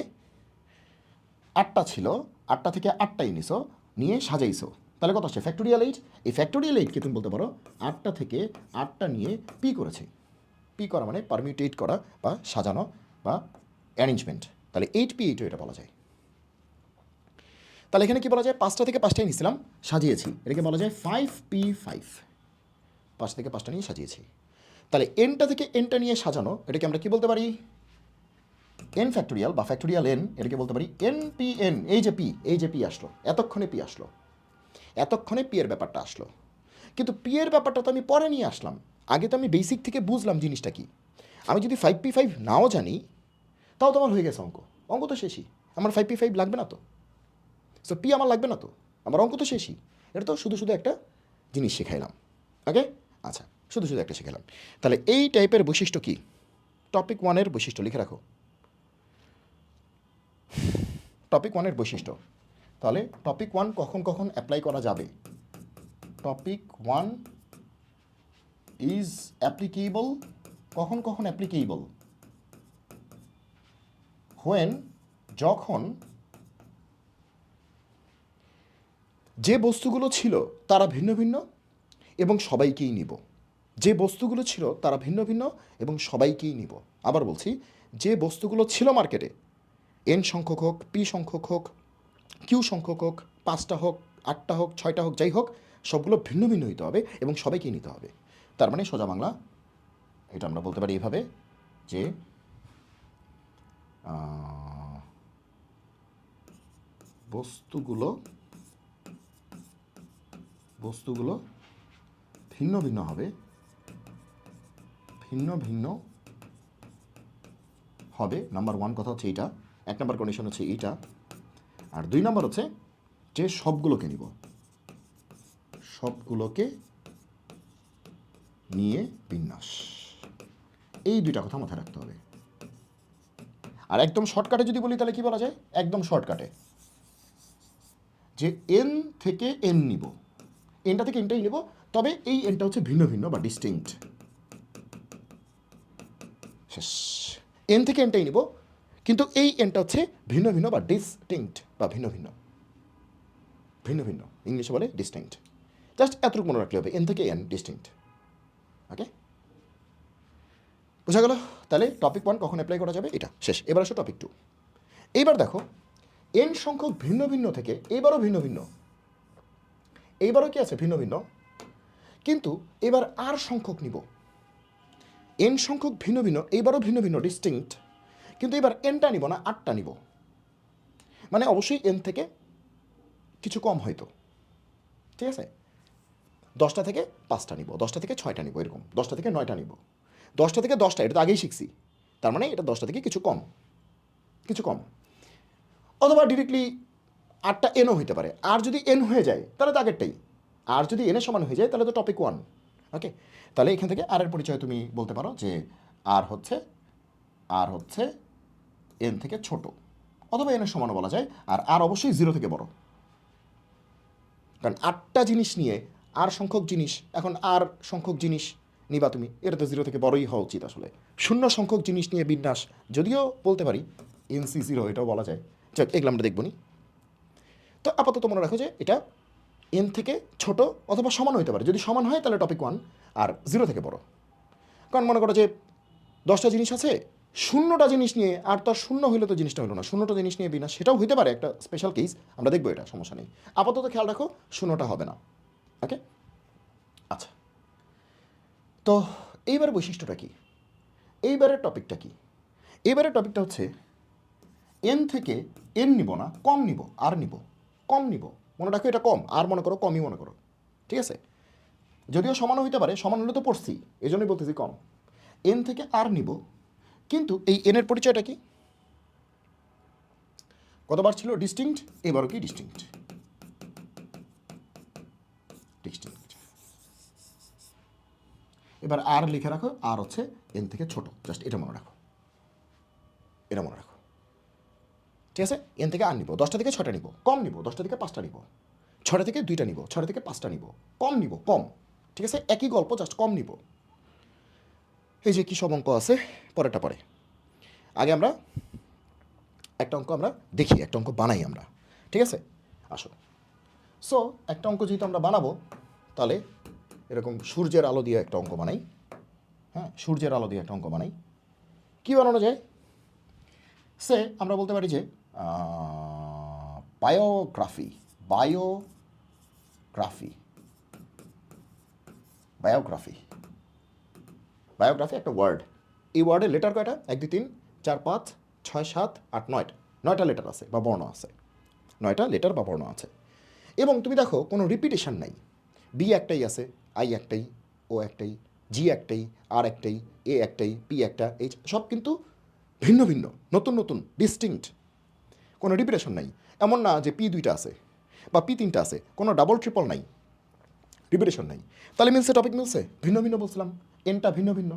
8টা ছিল, 8টা থেকে 8টাই নিছো, নিয়ে সাজাইছো, তাহলে কত আসছে? ফ্যাক্টোরিয়াল 8। এই ফ্যাক্টোরিয়াল 8কে তুমি বলতে পারো 8টা থেকে 8টা নিয়ে পি করেছে। পি করা মানে পারমিউটেট করা বা সাজানো বা অ্যারেঞ্জমেন্ট, তাহলে 8p8ও এটা বলা যায়। তাহলে এখানে কি বলা যায়? 5টা থেকে 5টাই নিয়েছিলাম, সাজিয়েছি, এটাকে বলা যায় 5p5। 5 থেকে 5টা নিয়ে সাজিয়েছি, তাহলে এনটা থেকে এনটা নিয়ে সাজানো, এটাকে আমরা কি বলতে পারি? এন ফ্যাক্টোরিয়াল বা ফ্যাক্টোরিয়াল এন, এটাকে বলতে পারি NPN। এই যে পি আসলো, এতক্ষণে পি আসলো, এতক্ষণে পি এর ব্যাপারটা আসলো। কিন্তু পি এর ব্যাপারটা তো আমি পরে নিয়ে আসলাম, আগে তো আমি বেসিক থেকে বুঝলাম জিনিসটা কি। আমি যদি 5p5 নাও জানি, তাও তো আমার হয়ে গেছে অঙ্ক, অঙ্ক তো শেষই, আমার 5p5 লাগবে না তো, সো পি আমার লাগবে না তো, আমার অঙ্ক তো শেষই। এটা তো শুধু শুধু একটা জিনিস শেখাইলাম। ওকে, আচ্ছা, শুধু শুধু একটা শেখালাম। তাহলে এই টাইপের বৈশিষ্ট্য কি? টপিক 1-এর বৈশিষ্ট্য লিখে রাখো, টপিক 1-এর বৈশিষ্ট্য। তাহলে টপিক 1 কখন কখন অ্যাপ্লাই করা যাবে? টপিক 1 ইজ অ্যাপ্লিকেবল, কখন কখন অ্যাপ্লিকেবল? হোয়েন, যখন যে বস্তুগুলো ছিল তারা ভিন্ন ভিন্ন এবং সবাইকেই নিব। যে বস্তুগুলো ছিল তারা ভিন্ন ভিন্ন এবং সবাইকেই নিব। আবার বলছি, যে বস্তুগুলো ছিল মার্কেটে, এন সংখ্যক হোক, পি সংখ্যক হোক, কিউ সংখ্যক হোক, 5টা হোক, 8টা হোক, 6টা হোক, যাই হোক, সবগুলো ভিন্ন ভিন্ন হইতে হবে এবং সবাইকেই নিতে হবে। তার মানে সোজা বাংলা এটা আমরা বলতে পারি এভাবে যে বস্তুগুলো ভিন্ন ভিন্ন হবে, ভিন্ন ভিন্ন হবে। নাম্বার 1 কথা হচ্ছে এইটা, 1 নম্বর কন্ডিশন হচ্ছে এইটা, আর 2 নম্বর হচ্ছে যে সবগুলোকে নিব, সবগুলোকে নিয়ে বিন্যাস। এই 2টা কথা মাথায় রাখতে হবে। আর একদম শর্টকাটে যদি বলি তাহলে কি বলা যায়? একদম শর্টকাটে যে এন থেকে এন নিব, এনটা থেকে এনটাই নিব, তবে এই এনটা হচ্ছে ভিন্ন ভিন্ন বা ডিস্টিংক্ট। শেষ। এন থেকে এনটাই নিব, কিন্তু এই এনটা হচ্ছে ভিন্ন ভিন্ন বা ডিস্টিংক্ট বা ভিন্ন ভিন্ন, ভিন্ন ভিন্ন ইংলিশে বলে ডিস্টিংক্ট। জাস্ট এতটুকু মনে রাখলে হবে, এন থেকে এন ডিস্টিংক্ট। ওকে, বোঝা গেল? তাহলে টপিক 1 কখন অ্যাপ্লাই করা যাবে এটা শেষ। এবার আসো টপিক 2। এইবার দেখো, এন সংখ্যক ভিন্ন ভিন্ন থেকে এবারও ভিন্ন ভিন্ন, এইবারও কি আছে? ভিন্ন ভিন্ন, কিন্তু এবার আর সংখ্যক নিব। এন সংখ্যক ভিন্ন ভিন্ন, এইবারও ভিন্ন ভিন্ন ডিস্টিংক্ট, কিন্তু এবার এনটা নিব না, 8টা নিব। মানে অবশ্যই এন থেকে কিছু কম হয়তো, ঠিক আছে? 10টা থেকে 5টা নিব, 10টা থেকে 6টা নিব, এরকম 10টা থেকে 9টা নিব, 10টা থেকে 10টা, এটা তো আগেই শিখছি, তার মানে এটা 10টা থেকে কিছু কম, কিছু কম। অথবা ডিরেক্টলি 8টা এনও হইতে পারে, আর যদি এন হয়ে যায় তাহলে তো আগেরটাই, আর যদি এনের সমান হয়ে যায় তাহলে তো টপিক 1। ওকে, তাহলে এখান থেকে আর এর পরিচয় তুমি বলতে পারো যে আর হচ্ছে এন থেকে ছোট, অথবা এনের সমানও বলা যায়, আর অবশ্যই 0 থেকে বড়। কারণ 8টা জিনিস নিয়ে আর সংখ্যক জিনিস, এখন আর সংখ্যক জিনিস নিবা তুমি, এটা তো জিরো থেকে বড়ই হওয়া উচিত আসলে। শূন্য সংখ্যক জিনিস নিয়ে বিন্যাস, যদিও বলতে পারি এনসি জিরো, এটাও বলা যায়। যাক, এগুলো আমরা দেখব নি। তো আপাতত মনে রাখো যে এটা এন থেকে ছোট অথবা সমান হতে পারে। যদি সমান হয় তাহলে টপিক 1, আর জিরো থেকে বড়। কারণ মনে করো যে 10টা জিনিস আছে, শূন্যটা জিনিস নিয়ে, আর তার শূন্য হইলে তো জিনিসটা হলো না, শূন্যটা জিনিস নিয়ে বিনা, সেটাও হইতে পারে একটা স্পেশাল কেস, আমরা দেখবো, এটা সমস্যা নেই। আপাতত খেয়াল রাখো শূন্যটা হবে না। ওকে, আচ্ছা। তো এইবারের বৈশিষ্ট্যটা কি, এইবারের টপিকটা কি? এইবারের টপিকটা হচ্ছে এন থেকে এন নিব না, কম নিব, আর নিব, কম নিব। মনে রাখো এটা কম, আর মনে করো কমই মনে করো, ঠিক আছে? যদিও সমানও হইতে পারে, সমান হলে তো পড়ছি, এই জন্যই বলতেছি কম। এন থেকে আর নিব, কিন্তু এই এনের পরিচয়টা কি? কতবার ছিল ডিস্টিংক্ট, এবারও কি ডিস্টিংক্ট। ডিস্টিংক্ট। এবার আর লিখে রাখো, আর হচ্ছে এন থেকে ছোট, জাস্ট এটা মনে রাখো, এটা মনে রাখো, ঠিক আছে? এন থেকে আর নিব, 10টা থেকে 6টা নিব, কম নিব 10টা থেকে 5টা নিব, 6টা থেকে 2টা নিব, 6টা থেকে 5টা নিব, কম নিব, কম, ঠিক আছে? একই গল্প, জাস্ট কম নিব। এই যে কী সব অঙ্ক আছে, পরেরটা পরে। আগে আমরা একটা অঙ্ক আমরা দেখি, একটা অঙ্ক বানাই আমরা, ঠিক আছে? আসো। সো একটা অঙ্ক যেহেতু আমরা বানাবো, তাহলে এরকম সূর্যের আলো দিয়ে একটা অঙ্ক বানাই। হ্যাঁ, সূর্যের আলো দিয়ে একটা অঙ্ক বানাই। কী বানানো যায়? সে আমরা বলতে পারি যে বায়োগ্রাফি, বায়োগ্রাফি, বায়োগ্রাফি, বায়োগ্রাফি একটা ওয়ার্ড। এই ওয়ার্ডের লেটার কয়টা? 1 2 3 4 5 6 7 8 9টা, 9টা লেটার আছে বা বর্ণ আছে, 9টা লেটার বা বর্ণ আছে। এবং তুমি দেখো কোনো রিপিটেশন নাই। বি একটাই আছে, আই একটাই, ও একটাই, জি একটাই, আর একটাই, এ একটাই, পি একটা, এইচ, সব কিন্তু ভিন্ন ভিন্ন, নতুন নতুন, ডিস্টিংক্ট। কোনো রিপিটেশন নাই। এমন না যে পি 2টা আছে বা পি 3টা আছে, কোনো ডাবল ট্রিপল নাই, রিপিটেশন নাই। তাহলে মিলছে, টপিক মিলছে, ভিন্ন ভিন্ন বলছিলাম, এনটা ভিন্ন ভিন্ন।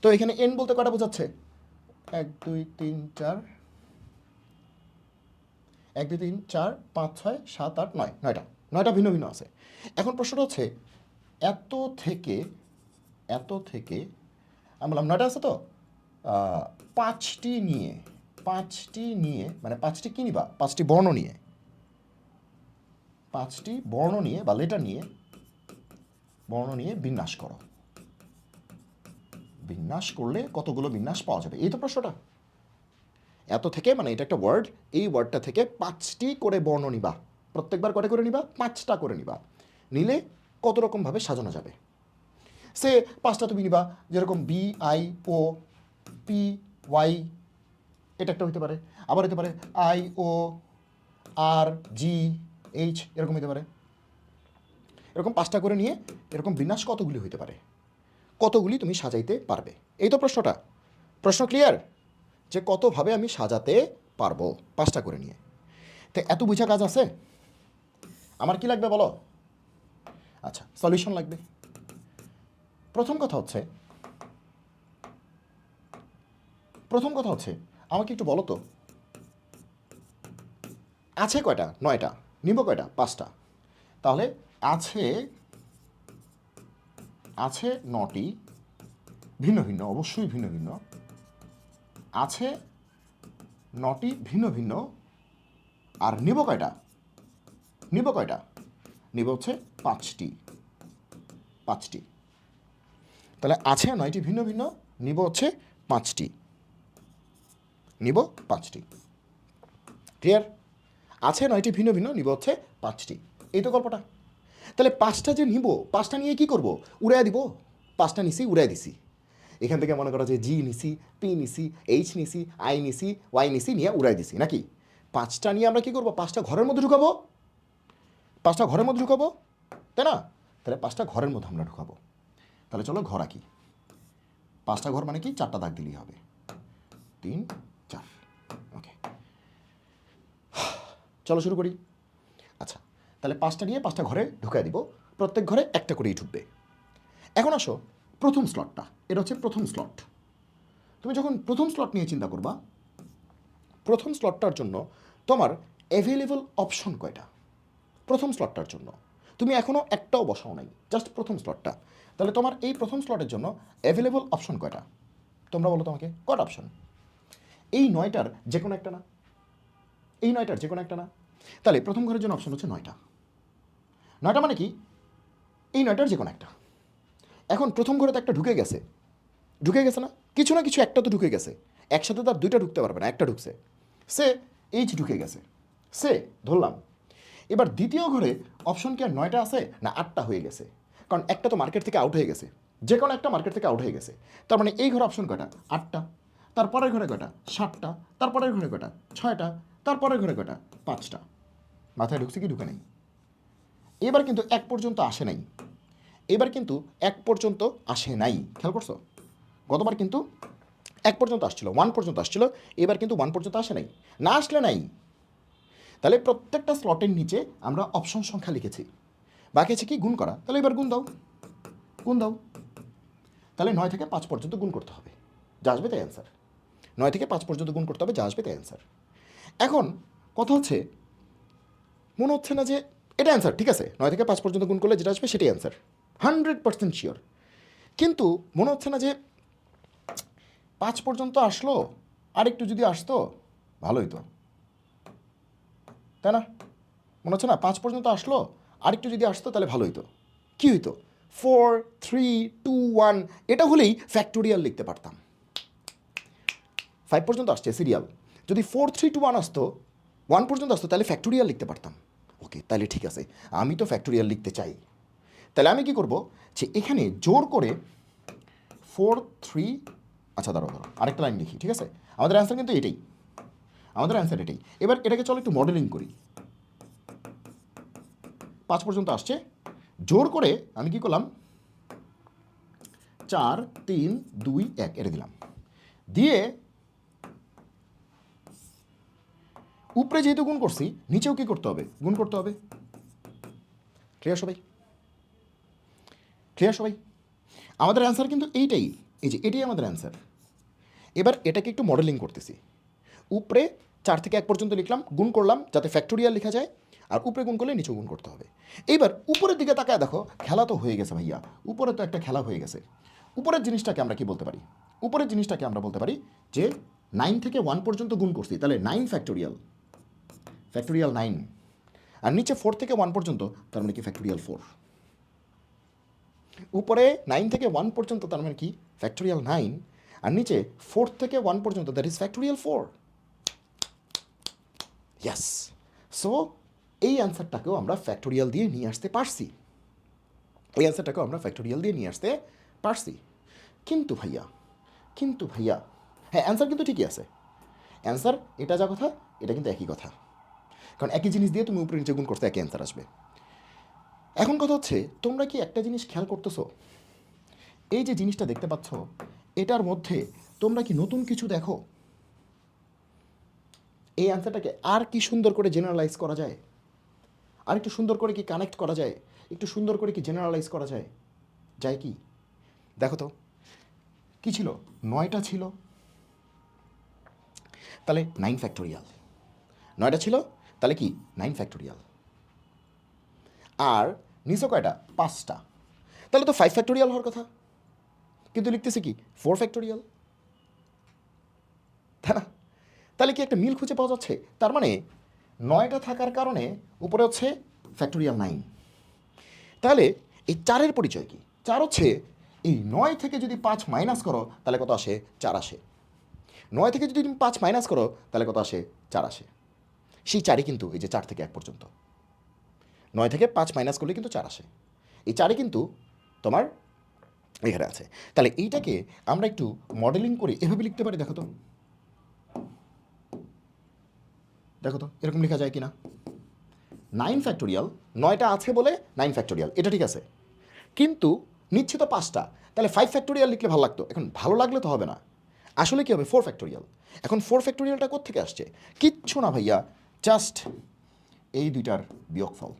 তো এখানে এন বলতে কটা বোঝাচ্ছে? 1 2 3 4, 1 2 3 4 5 6 7 8 9, 9টা, 9টা ভিন্ন ভিন্ন আছে। এখন প্রশ্নটা হচ্ছে এত থেকে, এত থেকে আমি বললাম 9টা আছে তো, 5টি নিয়ে, 5টি নিয়ে মানে 5টি কী নিবা? 5টি বর্ণ নিয়ে, 5টি বর্ণ নিয়ে বা লেটার নিয়ে, বর্ণ নিয়ে বিন্যাস করো। বিন্যাস করলে কতগুলো বিন্যাস পাওয়া যাবে, এই তো প্রশ্নটা। এত থেকে মানে এটা একটা ওয়ার্ড, এই ওয়ার্ডটা থেকে 5টি করে বর্ণ নিবা, প্রত্যেকবার কটা করে নিবা? 5টা করে নিবা। নিলে কত রকমভাবে সাজানো যাবে? সে 5টা তুমি নিবা, যেরকম B I O P Y, এটা একটা হতে পারে। আবার হতে পারে I O R G H, এরকম হতে পারে। এরকম 5টা করে নিয়ে এরকম বিন্যাস কতগুলি হতে পারে, কতগুলি তুমি সাজাইতে পারবে, এই তো প্রশ্নটা। প্রশ্ন ক্লিয়ার যে কতভাবে আমি সাজাতে পারবো 5টা করে নিয়ে। তো এত বুঝা কাজ আছে। আমার কি লাগবে বলো? আচ্ছা, সলিউশন লাগবে। প্রথম কথা হচ্ছে, আমাকে একটু বলো তো, আছে কয়টা? 9টা। নিব কয়টা? 5টা। তাহলে আছে, আছে 9টি, ভিন্ন ভিন্ন, অবশ্যই ভিন্ন ভিন্ন। আছে 9টি ভিন্ন ভিন্ন, আর নিব কয়টা? নিব কয়টা? নিব হচ্ছে 5টি, 5টি। তাহলে আছে 9টি ভিন্ন ভিন্ন, নিব হচ্ছে 5টি, নিব 5টি। ক্লিয়ার? আছে 9টি ভিন্ন ভিন্ন, নিব হচ্ছে 5টি, এই তো গল্পটা। তাহলে 5টা যে নিব, 5টা নিয়ে কি করব? উড়াইয়া দিব। 5টা নিছি, উড়াই দিছি। এখান থেকে মনে করো যে জি নিছি, পি নিছি, এইচ নিছি, আই নিছি, ওয়াই নিছি, নিয়ে উড়াই দিছি নাকি? 5টা নিয়ে আমরা কি করব? 5টা ঘরের মধ্যে ঢুকাবো, 5টা ঘরের মধ্যে ঢুকাবো, তাই না? তাহলে 5টা ঘরের মধ্যে আমরা ঢুকাবো। তাহলে চলো ঘর আঁকি। 5টা ঘর মানে কি? 4টা দাগ দিলেই হবে, 3 4। ওকে, চলো শুরু করি। আচ্ছা, তাহলে 5টা নিয়ে 5টা ঘরে ঢুকাই দিব, প্রত্যেক ঘরে একটা করেই ঢুকবে। এখন আসো প্রথম স্লটটা, এটা হচ্ছে প্রথম স্লট। তুমি যখন প্রথম স্লট নিয়ে চিন্তা করবা, প্রথম স্লটটার জন্য তোমার অ্যাভেলেবল অপশন কয়টা? প্রথম স্লটটার জন্য তুমি এখনও একটাও বসাও নাই, জাস্ট প্রথম স্লটটা। তাহলে তোমার এই প্রথম স্লটের জন্য অ্যাভেলেবল অপশন কয়টা তোমরা বলো তোমাকে? কয়টা অপশন? এই 9টার যে কোনো একটা না? এই 9টার যে কোনো একটা না? তাহলে প্রথম ঘরের জন্য অপশন হচ্ছে 9টা। 9টা মানে কি? এই 9টার যে কোনো একটা। এখন প্রথম ঘরে তো একটা ঢুকে গেছে, ঢুকে গেছে না? কিছু না কিছু একটা তো ঢুকে গেছে। একসাথে তার দুইটা ঢুকতে পারবে না, একটা ঢুকছে। সে এইচ ঢুকে গেছে, সে ধরলাম। এবার দ্বিতীয় ঘরে অপশন কি আর 9টা আছে না 8টা হয়ে গেছে? কারণ একটা তো মার্কেট থেকে আউট হয়ে গেছে, যে কোনো একটা মার্কেট থেকে আউট হয়ে গেছে। তার মানে এই ঘরে অপশন কয়টা? 8টা। তারপরের ঘরে কয়টা? 7টা। তারপরের ঘরে কয়টা? 6টা। তারপরের ঘরে কয়টা? 5টা। মাথায় ঢুকছে কি ঢুকে নেই? এবার কিন্তু এক পর্যন্ত আসে নাই, এবার কিন্তু এক পর্যন্ত আসে নাই। খেয়াল করছো? গতবার কিন্তু এক পর্যন্ত আসছিল, 1 পর্যন্ত আসছিল, এবার কিন্তু 1 পর্যন্ত আসে নাই। না আসলে নাই। তাহলে প্রত্যেকটা স্লটের নিচে আমরা অপশন সংখ্যা লিখেছি, বাকি আছে কি গুণ করা। তাহলে এবার গুণ দাও, গুণ দাও। তাহলে 9 থেকে 5 পর্যন্ত গুণ করতে হবে, যা আসবে তাই অ্যান্সার। 9 থেকে 5 পর্যন্ত গুণ করতে হবে, যা আসবে তাই অ্যান্সার। এখন কথা হচ্ছে, মনে হচ্ছে না যে এটা অ্যান্সার, ঠিক আছে 9 থেকে 5 পর্যন্ত গুণ করলে যেটা আসবে সেটাই অ্যান্সার, 100% শিওর। কিন্তু মনে হচ্ছে না যে 5 পর্যন্ত আসলো, আরেকটু যদি আসতো ভালোই তো, তাই না? মনে হচ্ছে না 5 পর্যন্ত আসলো, আরেকটু যদি আসতো তাহলে ভালো হইতো। কী হইতো? 4 3 2 1 এটা হলেই ফ্যাক্টোরিয়াল লিখতে পারতাম। 5 পর্যন্ত আসছে সিরিয়াল, যদি 4 3 2 1 আসতো, 1 পর্যন্ত আসতো, তাহলে ফ্যাক্টোরিয়াল লিখতে পারতাম। ওকে, তাহলে ঠিক আছে, আমি তো ফ্যাক্টোরিয়াল লিখতে চাই। তাহলে আমি কি করব, যে এখানে জোর করে 4 3, আচ্ছা দাঁড়াও দাঁড়াও আরেকটা লাইন লিখি, ঠিক আছে? আমাদের অ্যান্সার কিন্তু এটাই, আমাদের অ্যান্সার এটাই। এবার এটাকে চলো একটু মডেলিং করি। 5 পর্যন্ত আসছে, জোর করে আমি কি করলাম, 4 3 2 1 এটা দিলাম, দিয়ে উপরে যেহেতু গুণ করছি, নিচেও কি করতে হবে? গুণ করতে হবে। ক্লিয়ার সবাই? ক্লিয়ার সবাই? আমাদের অ্যান্সার কিন্তু এইটাই, এই যে এটাই আমাদের অ্যান্সার। এবার এটাকে একটু মডেলিং করতেছি। উপরে 4 থেকে 1 পর্যন্ত লিখলাম, গুণ করলাম যাতে ফ্যাক্টোরিয়াল লেখা যায়, আর উপরে গুণ করলে নিচেও গুণ করতে হবে। এইবার উপরের দিকে তাকায় দেখো, খেলা তো হয়ে গেছে ভাইয়া, উপরে তো একটা খেলা হয়ে গেছে। উপরের জিনিসটাকে আমরা কি বলতে পারি? উপরের জিনিসটাকে আমরা বলতে পারি যে 9 থেকে 1 পর্যন্ত গুণ করছি, তাহলে 9 ফ্যাক্টোরিয়াল, ফ্যাক্টোরিয়াল 9। আর নিচে 4 থেকে 1 পর্যন্ত, তার মানে কি ফ্যাক্টোরিয়াল 4। উপরে 9 থেকে 1 পর্যন্ত, তার মানে কি ফ্যাক্টোরিয়াল 9, আর নিচে 4 থেকে 1 পর্যন্ত, that is factorial 4। Yes. So এই অ্যান্সারটাকেও আমরা ফ্যাক্টোরিয়াল দিয়ে নিয়ে আসতে পারছি, এই অ্যান্সারটাকেও আমরা ফ্যাক্টোরিয়াল দিয়ে নিয়ে আসতে পারছি। কিন্তু ভাইয়া, কিন্তু ভাইয়া, হ্যাঁ অ্যান্সার কিন্তু ঠিকই আছে, অ্যান্সার এটা যা কথা এটা কিন্তু একই কথা, কারণ একই জিনিস দিয়ে তুমি উপরে নিচে গুণ করতে একই অ্যান্সার আসবে। এখন কথা হচ্ছে, তোমরা কি একটা জিনিস খেয়াল করতেছো? এই যে জিনিসটা দেখতে পাচ্ছ, এটার মধ্যে তোমরা কি নতুন কিছু দেখো? এই অ্যান্সারটাকে আর কি সুন্দর করে জেনারেলাইজ করা যায়? আর একটু সুন্দর করে কি কানেক্ট করা যায়? একটু সুন্দর করে কি জেনারেলাইজ করা যায়? যায় কি? দেখো তো, কী ছিল? 9টা ছিল, তাহলে 9 ফ্যাক্টোরিয়াল। 9টা ছিল, তাহলে কি 9 ফ্যাক্টোরিয়াল। আর নিচে কয়টা? 5টা, তাহলে তো 5 ফ্যাক্টোরিয়াল হওয়ার কথা, কিন্তু লিখতেছি কি 4 ফ্যাক্টোরিয়াল, তাই না? তাহলে কি একটা মিল খুঁজে পাওয়া যাচ্ছে? তার মানে 9টা থাকার কারণে উপরে হচ্ছে ফ্যাক্টোরিয়াল 9। তাহলে এই 4-এর পরিচয় কি? 4 হচ্ছে, এই 9 থেকে যদি 5 মাইনাস করো তাহলে কত আসে? 4 আসে। 9 থেকে যদি তুমি 5 মাইনাস করো তাহলে কত আসে? 4 আসে। সেই 4ই কিন্তু এই যে 4 থেকে 1 পর্যন্ত, 9 থেকে 5 মাইনাস করলে কিন্তু 4 আসে। এই 4ই কিন্তু তোমার এখানে আছে। তাহলে এইটাকে আমরা একটু মডেলিং করে এভাবে লিখতে পারি, দেখো তো, দেখো তো এরকম লেখা যায় কি না? 9 ফ্যাক্টোরিয়াল, 9টা আছে বলে 9 ফ্যাক্টোরিয়াল, এটা ঠিক আছে, কিন্তু নিচ্ছে তো 5টা, তাহলে 5 ফ্যাক্টোরিয়াল লিখলে ভালো লাগতো। এখন ভালো লাগলে তো হবে না, আসলে কী হবে? 4 ফ্যাক্টোরিয়াল। এখন 4 ফ্যাক্টোরিয়ালটা কোত্থেকে আসছে? কিচ্ছু না ভাইয়া, জাস্ট এই দুইটার বিয়োগফল।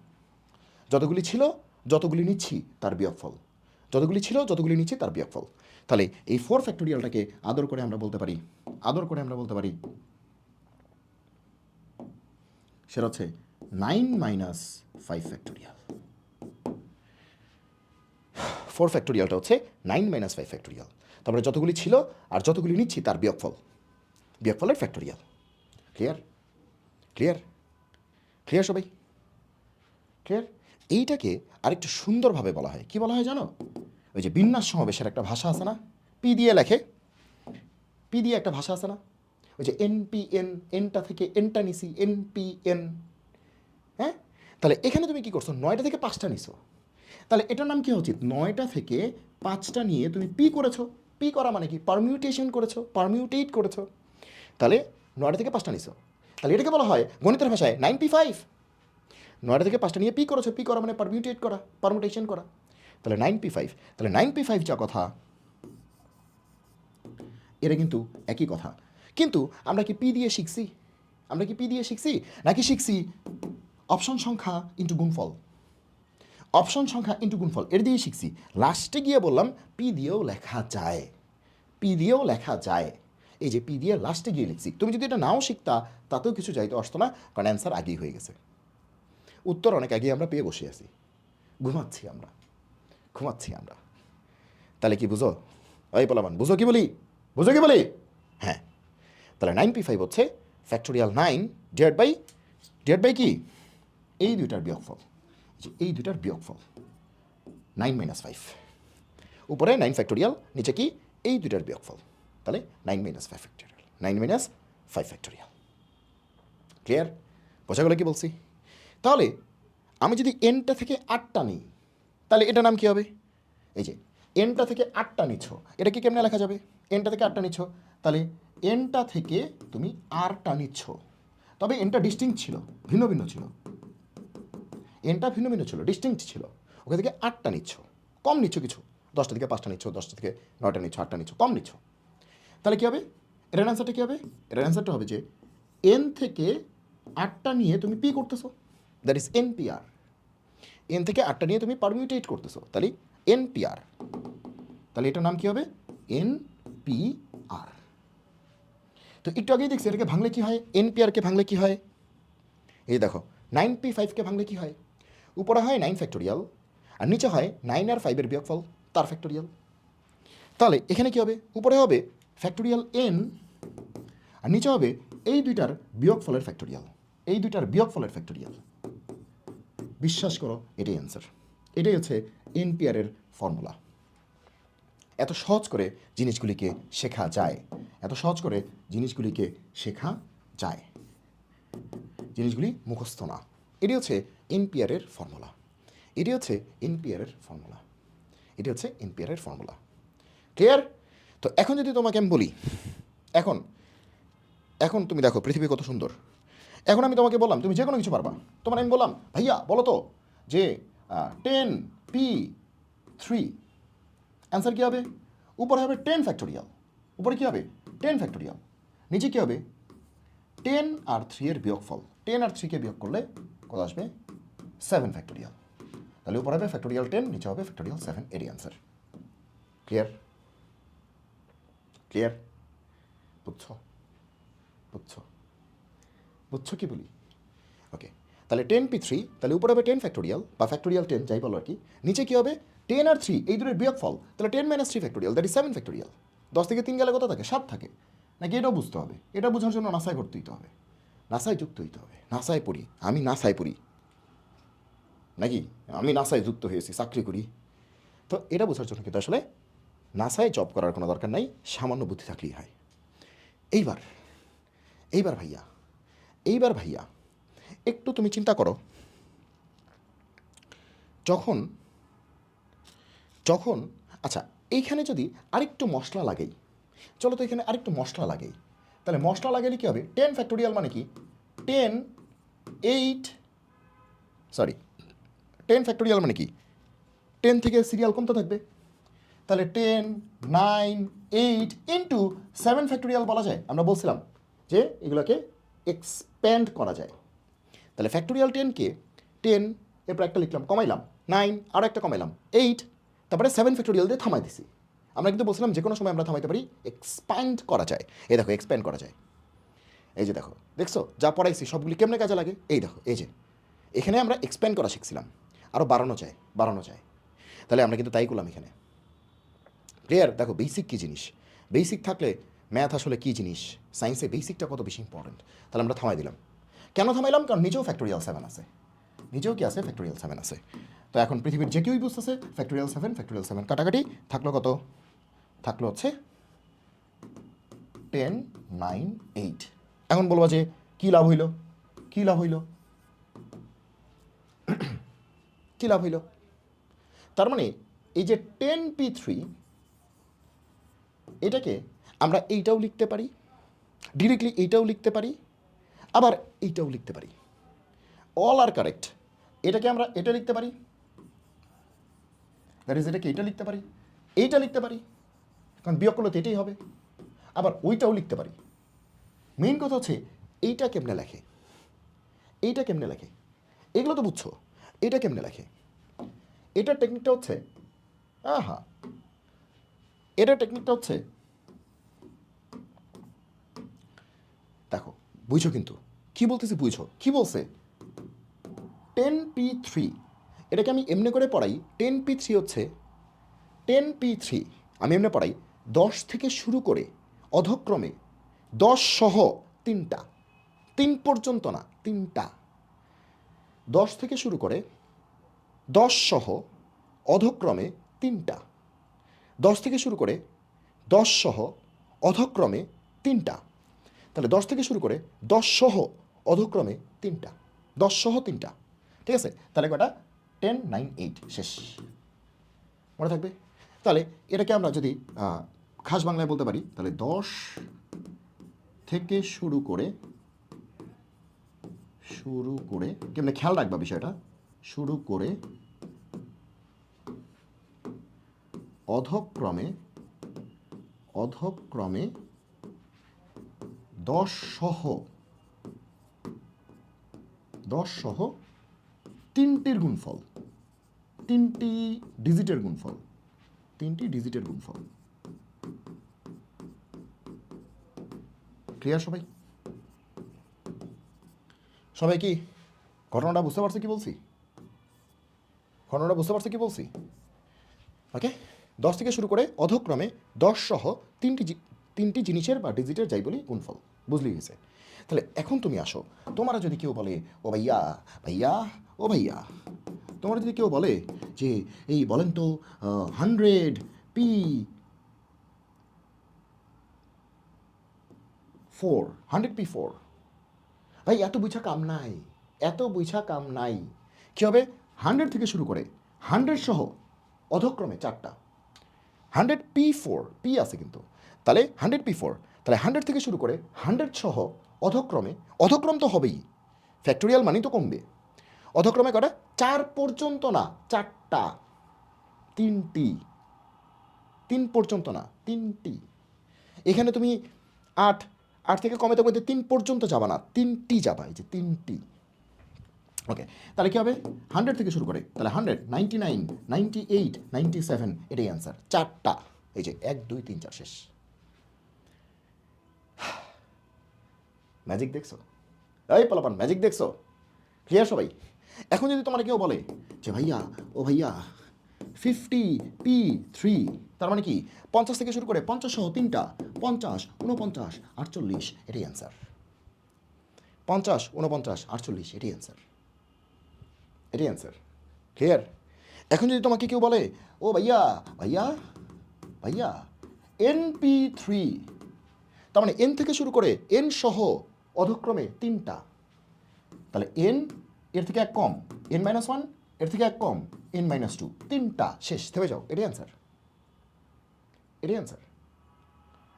যতগুলি ছিল, যতগুলি নিচ্ছি তার বিয়োগফল, যতগুলি ছিল, যতগুলি নিচ্ছি তার বিয়োগফল। তাহলে এই 4 ফ্যাক্টোরিয়ালটাকে আদর করে আমরা বলতে পারি, আদর করে আমরা বলতে পারি সেটা হচ্ছে 9 মাইনাস 5 ফ্যাক্টোরিয়াল। 4 ফ্যাক্টোরিয়ালটা হচ্ছে 9 মাইনাস 5 ফ্যাক্টোরিয়াল। তারপরে যতগুলি ছিল আর যতগুলি নিচ্ছি তার বিয়োগফলের ফ্যাক্টোরিয়াল। ক্লিয়ার ক্লিয়ার ক্লিয়ার সবাই ক্লিয়ার? এইটাকে আরেকটু সুন্দরভাবে বলা হয়, কি বলা হয় জানো? ওই যে বিন্যাস সমাবেশের একটা ভাষা আছে না, পি দিয়ে লেখে, পি দিয়ে একটা ভাষা আছে না, ওই যে এনপিএন, এনটা থেকে এনটা নিছি, এনপিএন। হ্যাঁ, তাহলে এখানে তুমি কি করছো, 9টা থেকে 5টা নিছো, তাহলে এটার নাম কি উচিত, 9টা থেকে 5টা নিয়ে তুমি পি করেছো। পি করা মানে কি, পারমিউটেশন করেছো, পারমিউটেট করেছো। তাহলে 9টা থেকে 5টা নিছো, তাহলে এটাকে বলা হয় গণিতের ভাষায় 9p5। 9টা থেকে 5টা নিয়ে পি করেছো, পি করা মানে পারমিউটেট করা, পারমিউটেশন করা, তাহলে 9p5। তাহলে 9p5 যা কথা, এটা কিন্তু একই কথা। কিন্তু আমরা কি পি দিয়ে শিখছি, আমরা কি পি দিয়ে শিখছি, নাকি শিখছি অপশন সংখ্যা ইন্টু গুণফল, অপশন সংখ্যা ইন্টু গুণফল, এর দিয়ে শিখছি। লাস্টে গিয়ে বললাম পি দিয়েও লেখা যায়, পি দিয়েও লেখা যায়। এই যে পি দিয়ে লাস্টে গিয়ে লিখছি, তুমি যদি এটা নাও শিখতা তাতেও কিছু যাইতে আসতো না, কারণ অ্যান্সার আগেই হয়ে গেছে, উত্তর অনেক আগেই আমরা পেয়ে বসে আছি, ঘুমাচ্ছি আমরা, ঘুমাচ্ছি আমরা। তাহলে কি বুঝো, ওই পোলামান বুঝো কি বলি, বুঝো কি বলি? হ্যাঁ, তাহলে 9p5 হচ্ছে ফ্যাক্টোরিয়াল 9 ডিভাইড বাই কি, এই দুইটার বিয়োগফল, এই দুইটার বিয়োগফল 9 মাইনাস 5, উপরে 9 ফ্যাক্টোরিয়াল, নিচে কি এই দুইটার বিয়োগফল, তাহলে 9 minus 5 factorial, 9 minus 5 factorial. Clear? বোঝা গেল কি বলছি? তাহলে আমি যদি এনটা থেকে 8টা নিই, তাহলে এটার নাম কি হবে, এই যে এনটা থেকে 8টা নিচ্ছ, এটা কি কেমনে লেখা যাবে, এনটা থেকে 8টা নিচ্ছ, তাহলে এনটা থেকে তুমি আরটা নিচ্ছ, তবে এনটা ডিস্টিংক্ট ছিল, ভিন্ন ভিন্ন ছিল, এনটা ভিন্ন ভিন্ন ছিল, ডিস্টিংক্ট ছিল, ওখান থেকে 8টা নিচ্ছ, কম নিচ্ছ কিছু, 10টা থেকে 5টা নিচ্ছ, 10টা থেকে 9টা নিচ্ছ, 8টা নিচ্ছ, কম নিচ্ছ, তাহলে কী হবে, এটার অ্যান্সারটা কী হবে, এটার অ্যান্সারটা হবে যে এন থেকে 8টা নিয়ে তুমি পি করতেছো, দ্যাট ইজ এনপিআর। এন থেকে 8টা নিয়ে তুমি পারমিউটেট করতেছো, তাহলে এনপিআর, তাহলে এটার নাম কী হবে, এনপিআর। তো একটু আগেই দেখছি এটাকে ভাঙলে কী হয়, এনপিআরকে ভাঙলে কী হয়, এই দেখো 9p5কে ভাঙলে কী হয়, উপরে হয় 9 ফ্যাক্টোরিয়াল আর নিচে হয় 9 আর 5-এর বিয়োগফল, তার ফ্যাক্টোরিয়াল। তাহলে এখানে কী হবে, উপরে হবে ফ্যাক্টোরিয়াল এন আর নিচে হবে এই দুইটার বিয়োগফলের ফ্যাক্টোরিয়াল, এই দুইটার বিয়োগফলের ফ্যাক্টোরিয়াল। বিশ্বাস করো এটাই অ্যান্সার, এটাই হচ্ছে এনপিআরের ফর্মুলা। এত সহজ করে জিনিসগুলিকে শেখা যায়, এত সহজ করে জিনিসগুলিকে শেখা যায়, জিনিসগুলি মুখস্থ না। এটি হচ্ছে এনপিআরের ফর্মুলা, এটি হচ্ছে এনপিআরের ফর্মুলা, এটি হচ্ছে এনপিআরের ফর্মুলা। ক্লিয়ার? তো এখন যদি তোমাকে আমি বলি, এখন এখন তুমি দেখো পৃথিবী কত সুন্দর, এখন আমি তোমাকে বললাম তুমি যে কোনো কিছু পারবা, তোমার আমি বললাম ভাইয়া বলো তো যে 10p3, অ্যান্সার কী হবে, উপরে হবে 10 ফ্যাক্টোরিয়াল, উপরে কী হবে 10 ফ্যাক্টোরিয়াল, নিচে কী হবে 10 আর 3-এর বিয়োগফল, 10 আর 3কে বিয়োগ করলে কত আসবে 7 ফ্যাক্টোরিয়াল, তাহলে উপরে হবে ফ্যাক্টোরিয়াল 10, নিচে হবে ফ্যাক্টোরিয়াল 7, এরই অ্যান্সার। ক্লিয়ার? ক্লিয়ার? বুঝছো? বুঝছো? বুঝছো কি বলি? ওকে, তাহলে 10p3, তাহলে উপরে হবে 10 ফ্যাক্টোরিয়াল বা ফ্যাক্টোরিয়াল 10 যাই বলো আর কি, নিচে কী হবে 10 আর 3 এই দুটোর বিয়োগফল, তাহলে 10 minus 3 factorial, that is 7 factorial. 10 থেকে 3 গেলে কত থাকে, 7 থাকে নাকি, এটাও বুঝতে হবে, এটা বোঝার জন্য নাসায় করতে হইতে হবে, নাসায় যুক্ত হইতে হবে, নাসায় পড়ি আমি, নাসায় পড়ি নাকি, আমি নাসায় যুক্ত হয়েছি, চাকরি করি, তো এটা বোঝার জন্য কিন্তু আসলে নাসায় জব করার কোনো দরকার নাই, সামান্য বুদ্ধি থাকলেই হয়। এইবার এইবার ভাইয়া, এইবার ভাইয়া একটু তুমি চিন্তা করো, যখন যখন আচ্ছা এইখানে যদি আরেকটু মশলা লাগেই, চলো তো এখানে আরেকটু মশলা লাগেই, তাহলে মশলা লাগালে কী হবে, 10 ফ্যাক্টোরিয়াল মানে কি 10 ফ্যাক্টোরিয়াল মানে কি 10 থেকে সিরিয়াল কমতে থাকবে, তাহলে 10 9 8 ইন্টু 7 ফ্যাক্টোরিয়াল বলা যায়, আমরা বলছিলাম যে এগুলোকে এক্সপ্যান্ড করা যায়। তাহলে ফ্যাক্টোরিয়াল 10কে 10, এরপর একটা লিখলাম কমাইলাম 9, আরও একটা কমাইলাম 8, তারপরে 7 ফ্যাক্টোরিয়াল দিয়ে থামাই দিছি। আমরা কিন্তু বলছিলাম যে কোনো সময় আমরা থামাইতে পারি, এক্সপ্যান্ড করা যায়, এই দেখো এক্সপ্যান্ড করা যায়, এই যে দেখো দেখছো যা পড়াইছি সবগুলি কেমনে কাজে লাগে, এই দেখো এই যে এখানে আমরা এক্সপ্যান্ড করা শিখছিলাম, আরও বাড়ানো যায় বাড়ানো যায়। তাহলে আমরা কিন্তু তাই করলাম এখানে। ক্লিয়ার? দেখো বেসিক কী জিনিস, বেসিক থাকলে ম্যাথ আসলে কী জিনিস, সায়েন্সে বেসিকটা কত বেশি ইম্পর্টেন্ট। তাহলে আমরা থামাই দিলাম। কেন থামাইলাম? কারণ নিজেও ফ্যাক্টোরিয়াল 7 আছে, নিজেও কি আছে? ফ্যাক্টোরিয়াল 7 আছে। তো এখন পৃথিবীর যে কেউই বুঝতেছে ফ্যাক্টোরিয়াল 7 কাটাকাটি থাকলো কত? থাকলো হচ্ছে 10, 9, 8। এখন বলবো যে কী লাভ হইল, কী লাভ হইল, কী লাভ হইল? তার মানে এই যে 10p3 এটাকে আমরা এইটাও লিখতে পারি, ডিরেক্টলি এইটাও লিখতে পারি, আবার এইটাও লিখতে পারি। অল আর কারেক্ট। এটাকে আমরা এটা লিখতে পারি, দ্যাট ইজ এটাকে এইটা লিখতে পারি, এইটা লিখতে পারি, কারণ বিয়োগ করলে তো এটাই হবে, আবার ওইটাও লিখতে পারি। মেইন কথা হচ্ছে এইটা কেমনে লেখে, এইটা কেমনে লেখে, এগুলো তো বুঝছো। এটা কেমনে লেখে, এটার টেকনিকটা হচ্ছে এটার টেকনিকটা হচ্ছে দেখো, বুঝছো কিন্তু কি বলতেছি, বুঝছো কি বলছে? 10p3 এটাকে আমি এমনি করে পড়াই। 10p3 হচ্ছে 10p3 আমি এমনি পড়াই 10 থেকে শুরু করে অধক্রমে 10 সহ 3টা, 3 পর্যন্ত না, 3টা। 10 থেকে শুরু করে 10 সহ অধক্রমে 3টা, 10 থেকে শুরু করে 10 সহ অধক্রমে 3টা। তাহলে 10 থেকে শুরু করে 10 সহ অধক্রমে 3টা, 10 সহ 3টা, ঠিক আছে? তাহলে কটা? 10, 9, 8 শেষ। মনে থাকবে? তাহলে এটাকে আমরা যদি খাস বাংলায় বলতে পারি, তাহলে 10 থেকে শুরু করে কেমনে খেয়াল রাখবা বিষয়টা, শুরু করে অধক্রমে 10 সহ 3টির গুণফল, 3টি ডিজিটের গুণফল, 3টি ডিজিটের গুণফল। ক্লিয়ার সবাই? সবাই কি ঘটনাটা বুঝতে পারছে কি বলছি? ঘটনাটা বুঝতে পারছে কি বলছি? ওকে, 10 থেকে শুরু করে অধক্রমে 10 সহ 3টি জিনিসের বা ডিজিটের যাই বলি গুণফল। বুঝলি গেছে? তাহলে এখন তুমি আসো, তোমারা যদি কেউ বলে ও ভাইয়া, ভাইয়া, ও ভাইয়া, তোমার যদি কেউ বলে যে এই বলেন তো 100p4 ভাই, এত বুঝা কাম নাই, এত বুঝা কাম নাই। কী হবে? 100 থেকে শুরু করে 100 সহ অধক্রমে 4টা, 100p4 পি আছে কিন্তু, তাহলে 100p4, তাহলে 100 থেকে শুরু করে 100 সহ অধক্রমে, অধক্রম তো হবেই, ফ্যাক্টোরিয়াল মানেই তো কমবে। অধক্রমে কটা? 4 পর্যন্ত না, 4টা, 3টি, 3 পর্যন্ত না, 3টি। এখানে তুমি 8 থেকে কমে তো 3 পর্যন্ত যাবা না, 3টি যাবা, এই যে 3টি। ওকে, তাহলে কী হবে? 100 থেকে শুরু করে, তাহলে 100, 99, 98, 97, এটাই অ্যান্সার। 4টা, এই যে 1, 2, 3, 4 শেষ। ম্যাজিক দেখছো? এই পোলাপান, ম্যাজিক দেখছো? ক্লিয়ার সবাই? এখন যদি তোমার কেউ বলে যে ভাইয়া, ও ভাইয়া 50p3, তার মানে কি 50 থেকে শুরু করে 50 সহ 3টা, 50, 49, 48, এটাই অ্যান্সার। 50, 49, 48, এটাই অ্যান্সার, এটাই অ্যান্সার। ক্লিয়ার? এখন যদি তোমাকে কেউ বলে ও ভাইয়া, ভাইয়া, ভাইয়া np3, তার মানে n থেকে শুরু করে n সহ অধক্রমে 3টা, তাহলে n এর থেকে 1 কম, n-1 এর থেকে 1 কম, n-2, 3টা শেষ, থেমে যাও, এটাই অ্যান্সার, এটাই অ্যান্সার,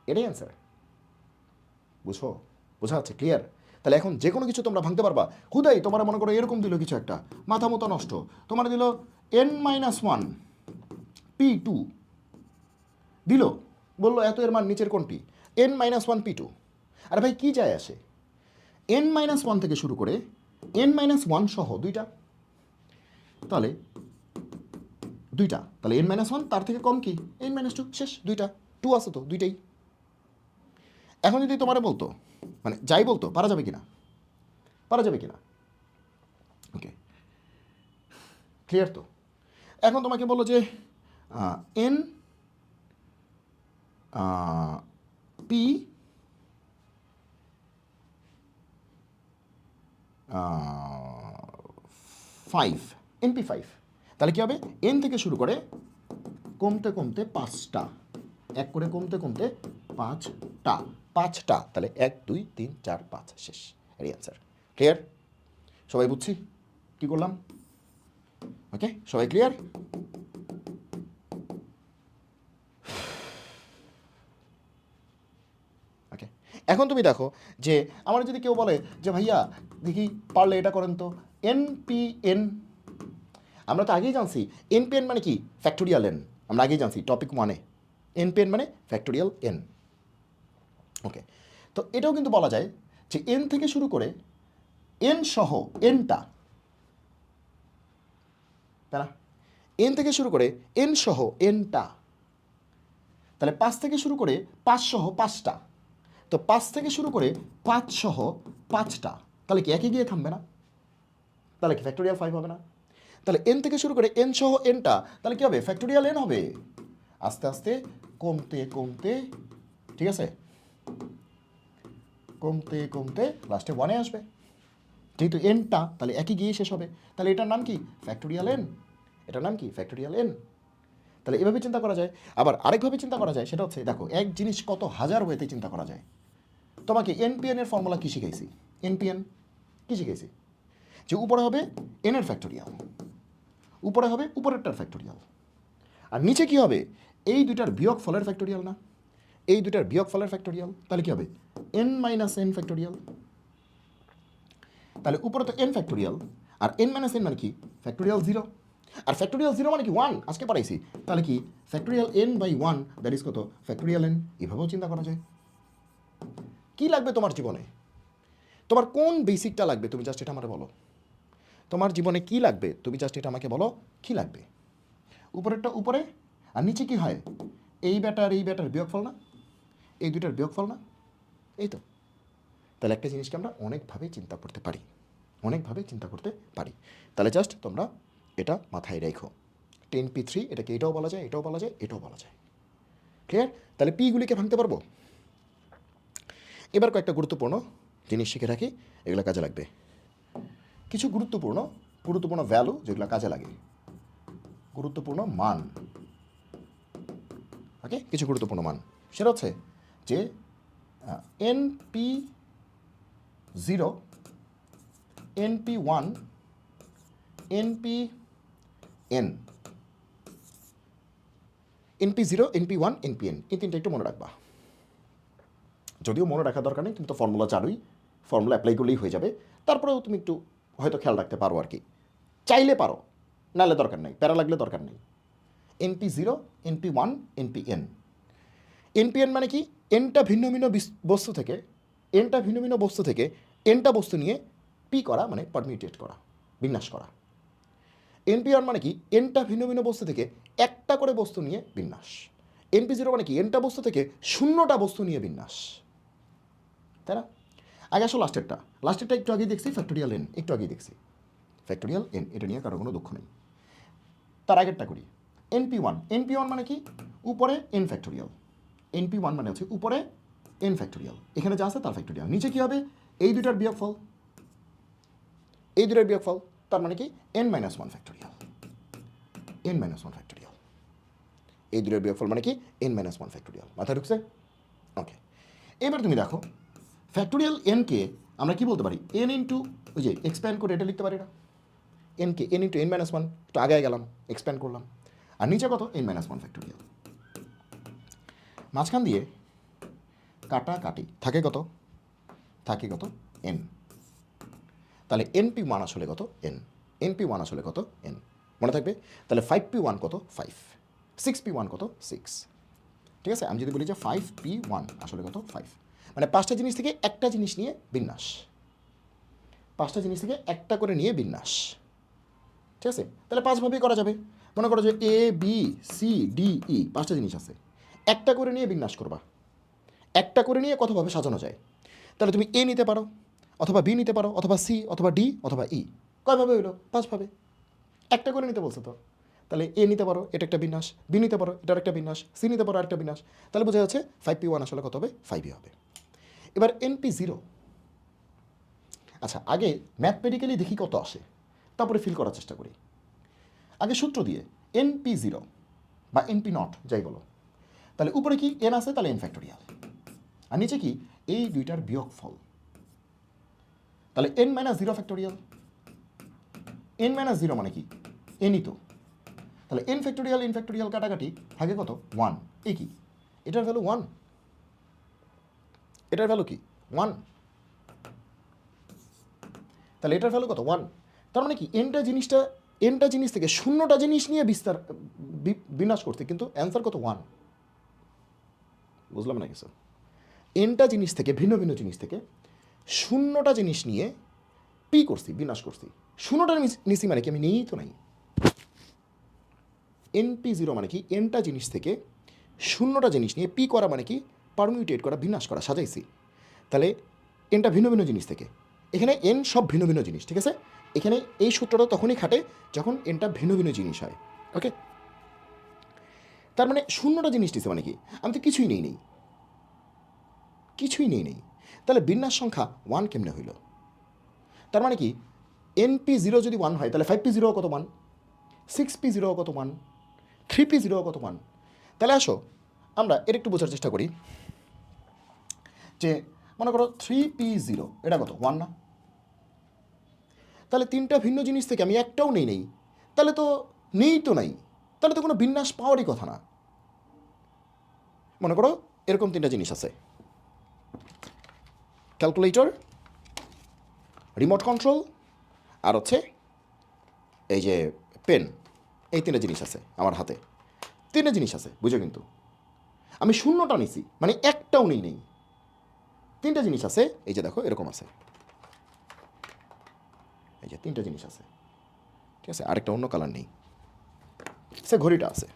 এটাই অ্যান্সার। বুঝো? বোঝা যাচ্ছে? ক্লিয়ার? তাহলে এখন যে কোনো কিছু তোমরা ভাঙতে পারবা। হুদাই তোমার মনে করো এরকম দিল কিছু একটা, মাথা মতো নষ্ট, তোমার দিল n-1 p2 দিল, বললো এত এর মান নিচের কোনটি? n-1 p2। আরে ভাই কি যায় আসে? n-1 থেকে শুরু করে n-1 সহ 2টা, তাহলে 2টা, তাহলে n-1 তার থেকে কম কি? n-2 শেষ, 2টা, 2 আছে তো 2টাই। এখন যদি তোমার বলতো, মানে যাই বলতো, পারা যাবে কিনা, পারা যাবে কিনা? ওকে, ক্লিয়ার তো? এখন তোমাকে বলো যে N P five, NP five, তাহলে কী হবে, এন থেকে শুরু করে কমতে কমতে পাঁচটা, এক করে কমতে কমতে পাঁচটা, তাহলে 1 2 3 4 5 শেষ, এর অ্যান্সার। ক্লিয়ার? সবাই বুঝছি কী করলাম? ওকে, সবাই ক্লিয়ার? ওকে, এখন তুমি দেখো যে আমার যদি কেউ বলে যে ভাইয়া দেখি পারলে এটা করেন তো, এনপিএন, আমরা তো আগেই জানছি এনপিএন মানে কি, ফ্যাক্টোরিয়াল এন, আমরা আগেই জানছি টপিক 1-এ, এনপিএন মানে ফ্যাক্টোরিয়াল এন। ওকে, তো এটাও কিন্তু বলা যায় যে এন থেকে শুরু করে এন সহ এনটা, তাই না? এন থেকে শুরু করে এন সহ এনটা, তাহলে 5 থেকে শুরু করে 5 সহ 5টা, তো 5 থেকে শুরু করে 5 সহ 5টা, তাহলে কি একই গিয়ে থামবে না? তাহলে কি ফ্যাক্টোরিয়াল 5 হবে না? তাহলে এন থেকে শুরু করে এন সহ এনটা, তাহলে কি হবে, ফ্যাক্টোরিয়াল এন হবে। আস্তে আস্তে কমতে কমতে, ঠিক আছে, কমতে কমতে লাস্টে 1-এ আসবে, যেহেতু এনটা তাহলে একই গিয়ে শেষ হবে, তাহলে এটার নাম কি, ফ্যাক্টোরিয়াল এন। এটার নাম কি, ফ্যাক্টোরিয়াল এন। তাহলে এভাবে চিন্তা করা যায়। আবার আরেকভাবে চিন্তা করা যায়, সেটা হচ্ছে দেখো এক জিনিস কত হাজার ওয়েতে চিন্তা করা যায়। তোমাকে এনপিএন এর ফর্মুলা কী শিখাইছি? এনপিএন কী শিখাইছি? যে উপরে হবে এন এর ফ্যাক্টোরিয়াল, উপরে হবে উপরেরটার ফ্যাক্টোরিয়াল, আর নিচে কি হবে, এই দুইটার বিয়োগ ফলের ফ্যাক্টোরিয়াল না, এই দুইটার বিয়োগ ফলের ফ্যাক্টোরিয়াল, তাহলে কি হবে, এন মাইনাস এন ফ্যাক্টোরিয়াল। তাহলে উপরে তো এন ফ্যাক্টোরিয়াল, আর এন মাইনাস এন মানে কি, ফ্যাক্টোরিয়াল 0, আর ফ্যাক্টোরিয়াল 0 মানে কি 1, আজকে পারাইছি, তাহলে কি factorial N by 1 that is কত, ফ্যাক্টোরিয়াল এন। এভাবেও চিন্তা করা যায়। কি লাগবে তোমার জীবনে, তোমার কোন বেসিকটা লাগবে, তুমি জাস্ট এটা আমাকে বলো। তোমার জীবনে কি লাগবে, তুমি জাস্ট এটা আমাকে বলো, কি লাগবে। উপরেরটা উপরে, আর নিচে কি হয়, এই ব্যাটার বিয়োগফল না, এই দুইটার বিয়োগফল না, এই তো। তাহলে একটা জিনিসকে আমরা অনেকভাবে চিন্তা করতে পারি, অনেকভাবে চিন্তা করতে পারি। তাহলে জাস্ট তোমরা এটা মাথায় রেখো, 10p3 এটাকে এটাও বলা যায়, এটাও বলা যায়, এটাও বলা যায়। ক্লিয়ার? তাহলে পিগুলিকে ভাঙতে পারবো। এবার কয়েকটা গুরুত্বপূর্ণ জিনিস শিখে রাখি, এগুলো কাজে লাগবে। কিছু গুরুত্বপূর্ণ ভ্যালু যেগুলো কাজে লাগে, গুরুত্বপূর্ণ মান। ওকে, কিছু গুরুত্বপূর্ণ মান, সেটা হচ্ছে যে NP0, NP1, NPN, NP0, NP1, NPN, এই তিনটা একটু মনে রাখবা। যদিও মনে রাখার দরকার নেই, তুমি তো ফর্মুলা জানোই, ফর্মুলা অ্যাপ্লাই করলেই হয়ে যাবে। তারপরেও তুমি একটু হয়তো খেয়াল রাখতে পারো আর কি, চাইলে পারো, নাহলে দরকার নেই, প্যারা লাগলে দরকার নেই। NP0, NP1, NPN। NPN মানে কি, এনটা ভিন্ন ভিন্ন বস্তু থেকে, এনটা ভিন্ন ভিন্ন বস্তু থেকে এনটা বস্তু নিয়ে পি করা, মানে পারমিউটেট করা, বিন্যাস করা। NP1 মানে কি, এনটা ভিন্ন ভিন্ন বস্তু থেকে একটা করে বস্তু নিয়ে বিন্যাস। NP0 মানে কি, এনটা বস্তু থেকে 0টা বস্তু নিয়ে বিন্যাস, তাই না? আগে আসো লাস্টেরটা একটু আগেই দেখছি, ফ্যাক্টোরিয়াল এন একটু আগেই দেখছি, ফ্যাক্টোরিয়াল এন, এটা নিয়ে কারো কোনো দুঃখ নেই। তার আগেরটা করি, NP1 মানে কি, উপরে এন ফ্যাক্টোরিয়াল, NP1 মানে হচ্ছে উপরে এন ফ্যাক্টোরিয়াল, এখানে যা আছে তার ফ্যাক্টোরিয়াল, নিচে কি হবে, এই দুটার বিয়োগফল, এই দুটার বিয়োগফল, তার মানে কি n-1 ফ্যাক্টোরিয়াল, n-1 ফ্যাক্টোরিয়াল, এই দুটার বিয়োগফল মানে কি n-1 ফ্যাক্টোরিয়াল। মাথায় ঢুকছে? ওকে, এবার তুমি দেখো ফ্যাক্টোরিয়াল এনকে আমরা কি বলতে পারি, এন ইন্টু, ওই যে এক্সপ্যান্ড করে এটা লিখতে পারি না, এনকে এন ইন্টু n-1, একটু আগে গেলাম, এক্সপ্যান্ড করলাম, আর নিচে কত, n-1 ফ্যাক্টোরিয়াল। মাঝখান দিয়ে কাটাকাটি থাকে কত, থাকে কত, এন। তাহলে NP1 আসলে কত, এন, NP1 আসলে কত, এন, মনে থাকবে। তাহলে 5P1 কত, 5, 6P1 কত, 6। ঠিক আছে, আমি যদি বলি যে 5P1 আসলে কত, 5, মানে 5টা জিনিস থেকে একটা জিনিস নিয়ে বিন্যাস, 5টা জিনিস থেকে একটা করে নিয়ে বিন্যাস। ঠিক আছে, তাহলে 5ভাবেই করা যাবে। মনে করো যে ABCDE 5টা জিনিস আছে, একটা করে নিয়ে বিন্যাস করবা, একটা করে নিয়ে কতভাবে সাজানো যায়। তাহলে তুমি এ নিতে পারো, অথবা বি নিতে পারো, অথবা সি, অথবা ডি, অথবা ই। কয়ভাবে হইলো, 5ভাবে। একটা করে নিতে বলছে তো, তাহলে এ নিতে পারো, এটা একটা বিন্যাস, বি নিতে পারো, এটার একটা বিন্যাস, সি নিতে পারো আরেকটা বিন্যাস, তাহলে বোঝা যাচ্ছে 5p1 আসলে কত হবে, 5e হবে। এবার NP0, আচ্ছা আগে ম্যাথমেটিক্যালি দেখি কত আসে, তারপরে ফিল করার চেষ্টা করি। আগে সূত্র দিয়ে NP0 বা NP0 যাই বলো, তাহলে উপরে কি n আছে, তাহলে n ফ্যাক্টোরিয়াল, আর নিচে কি এই দুইটার বিয়োগফল, তাহলে n minus 0 factorial, n minus 0 মানে কি nই তো, তাহলে n ফ্যাক্টোরিয়াল কাটাকাটি থাকে কত 1, এই কি এটার ভ্যালু 1, এটার ভ্যালু কি 1, তাহলে এটার ভ্যালু কত 1, তার মানে কি এনটা জিনিস থেকে শূন্যটা জিনিস নিয়ে বিনাশ করতে, কিন্তু অ্যান্সার কত 1, বুঝলাম না কিছু। এনটা জিনিস থেকে ভিন্ন ভিন্ন জিনিস থেকে শূন্যটা জিনিস নিয়ে পি করছি, বিনাশ করছি, শূন্যটা নিছি মানে কি আমি নেই তো নাই। NP0 মানে কি এনটা জিনিস থেকে শূন্যটা জিনিস নিয়ে পি করা মানে কি পারমিউটেট করা, বিনাশ করা, সাজাইছি। তাহলে এনটা ভিন্ন ভিন্ন জিনিস থেকে, এখানে এন সব ভিন্ন ভিন্ন জিনিস, ঠিক আছে। এখানে এই সূত্রটা তখনই খাটে যখন এনটা ভিন্ন ভিন্ন জিনিস হয়, ওকে। তার মানে শূন্যটা জিনিস নিছে মানে কি আমি তো কিছুই নেই, তাহলে বিন্যাস সংখ্যা 1 কেমনে হইল, তার মানে কি NP0 যদি 1 হয় তাহলে 5p0 কত 1, 6p0 কত 1, 3p0 কত 1। তাহলে আসো আমরা এর একটু বোঝার চেষ্টা করি যে মনে করো 3p0 এটা কত 1 না, তাহলে তিনটা ভিন্ন জিনিস থেকে আমি একটাও নেই, তাহলে তো নেই তো নাই, তাহলে তো কোনো বিন্যাস পাওয়ারই কথা না। মনে করো এরকম তিনটা জিনিস আছে, ক্যালকুলেটর, রিমোট কন্ট্রোল, আর হচ্ছে এই যে পেন, এই তিনটা জিনিস আছে আমার হাতে, তিনটা জিনিস আছে বুঝো, কিন্তু আমি শূন্যটা নিছি মানে একটাও নেই, তিনটা জিনিস আছে, এই যে দেখো এরকম আছে, এই যে তিনটা জিনিস আছে, ঠিক আছে, আরেকটা অন্য কালার নেই, সে ঘড়িটা আছে,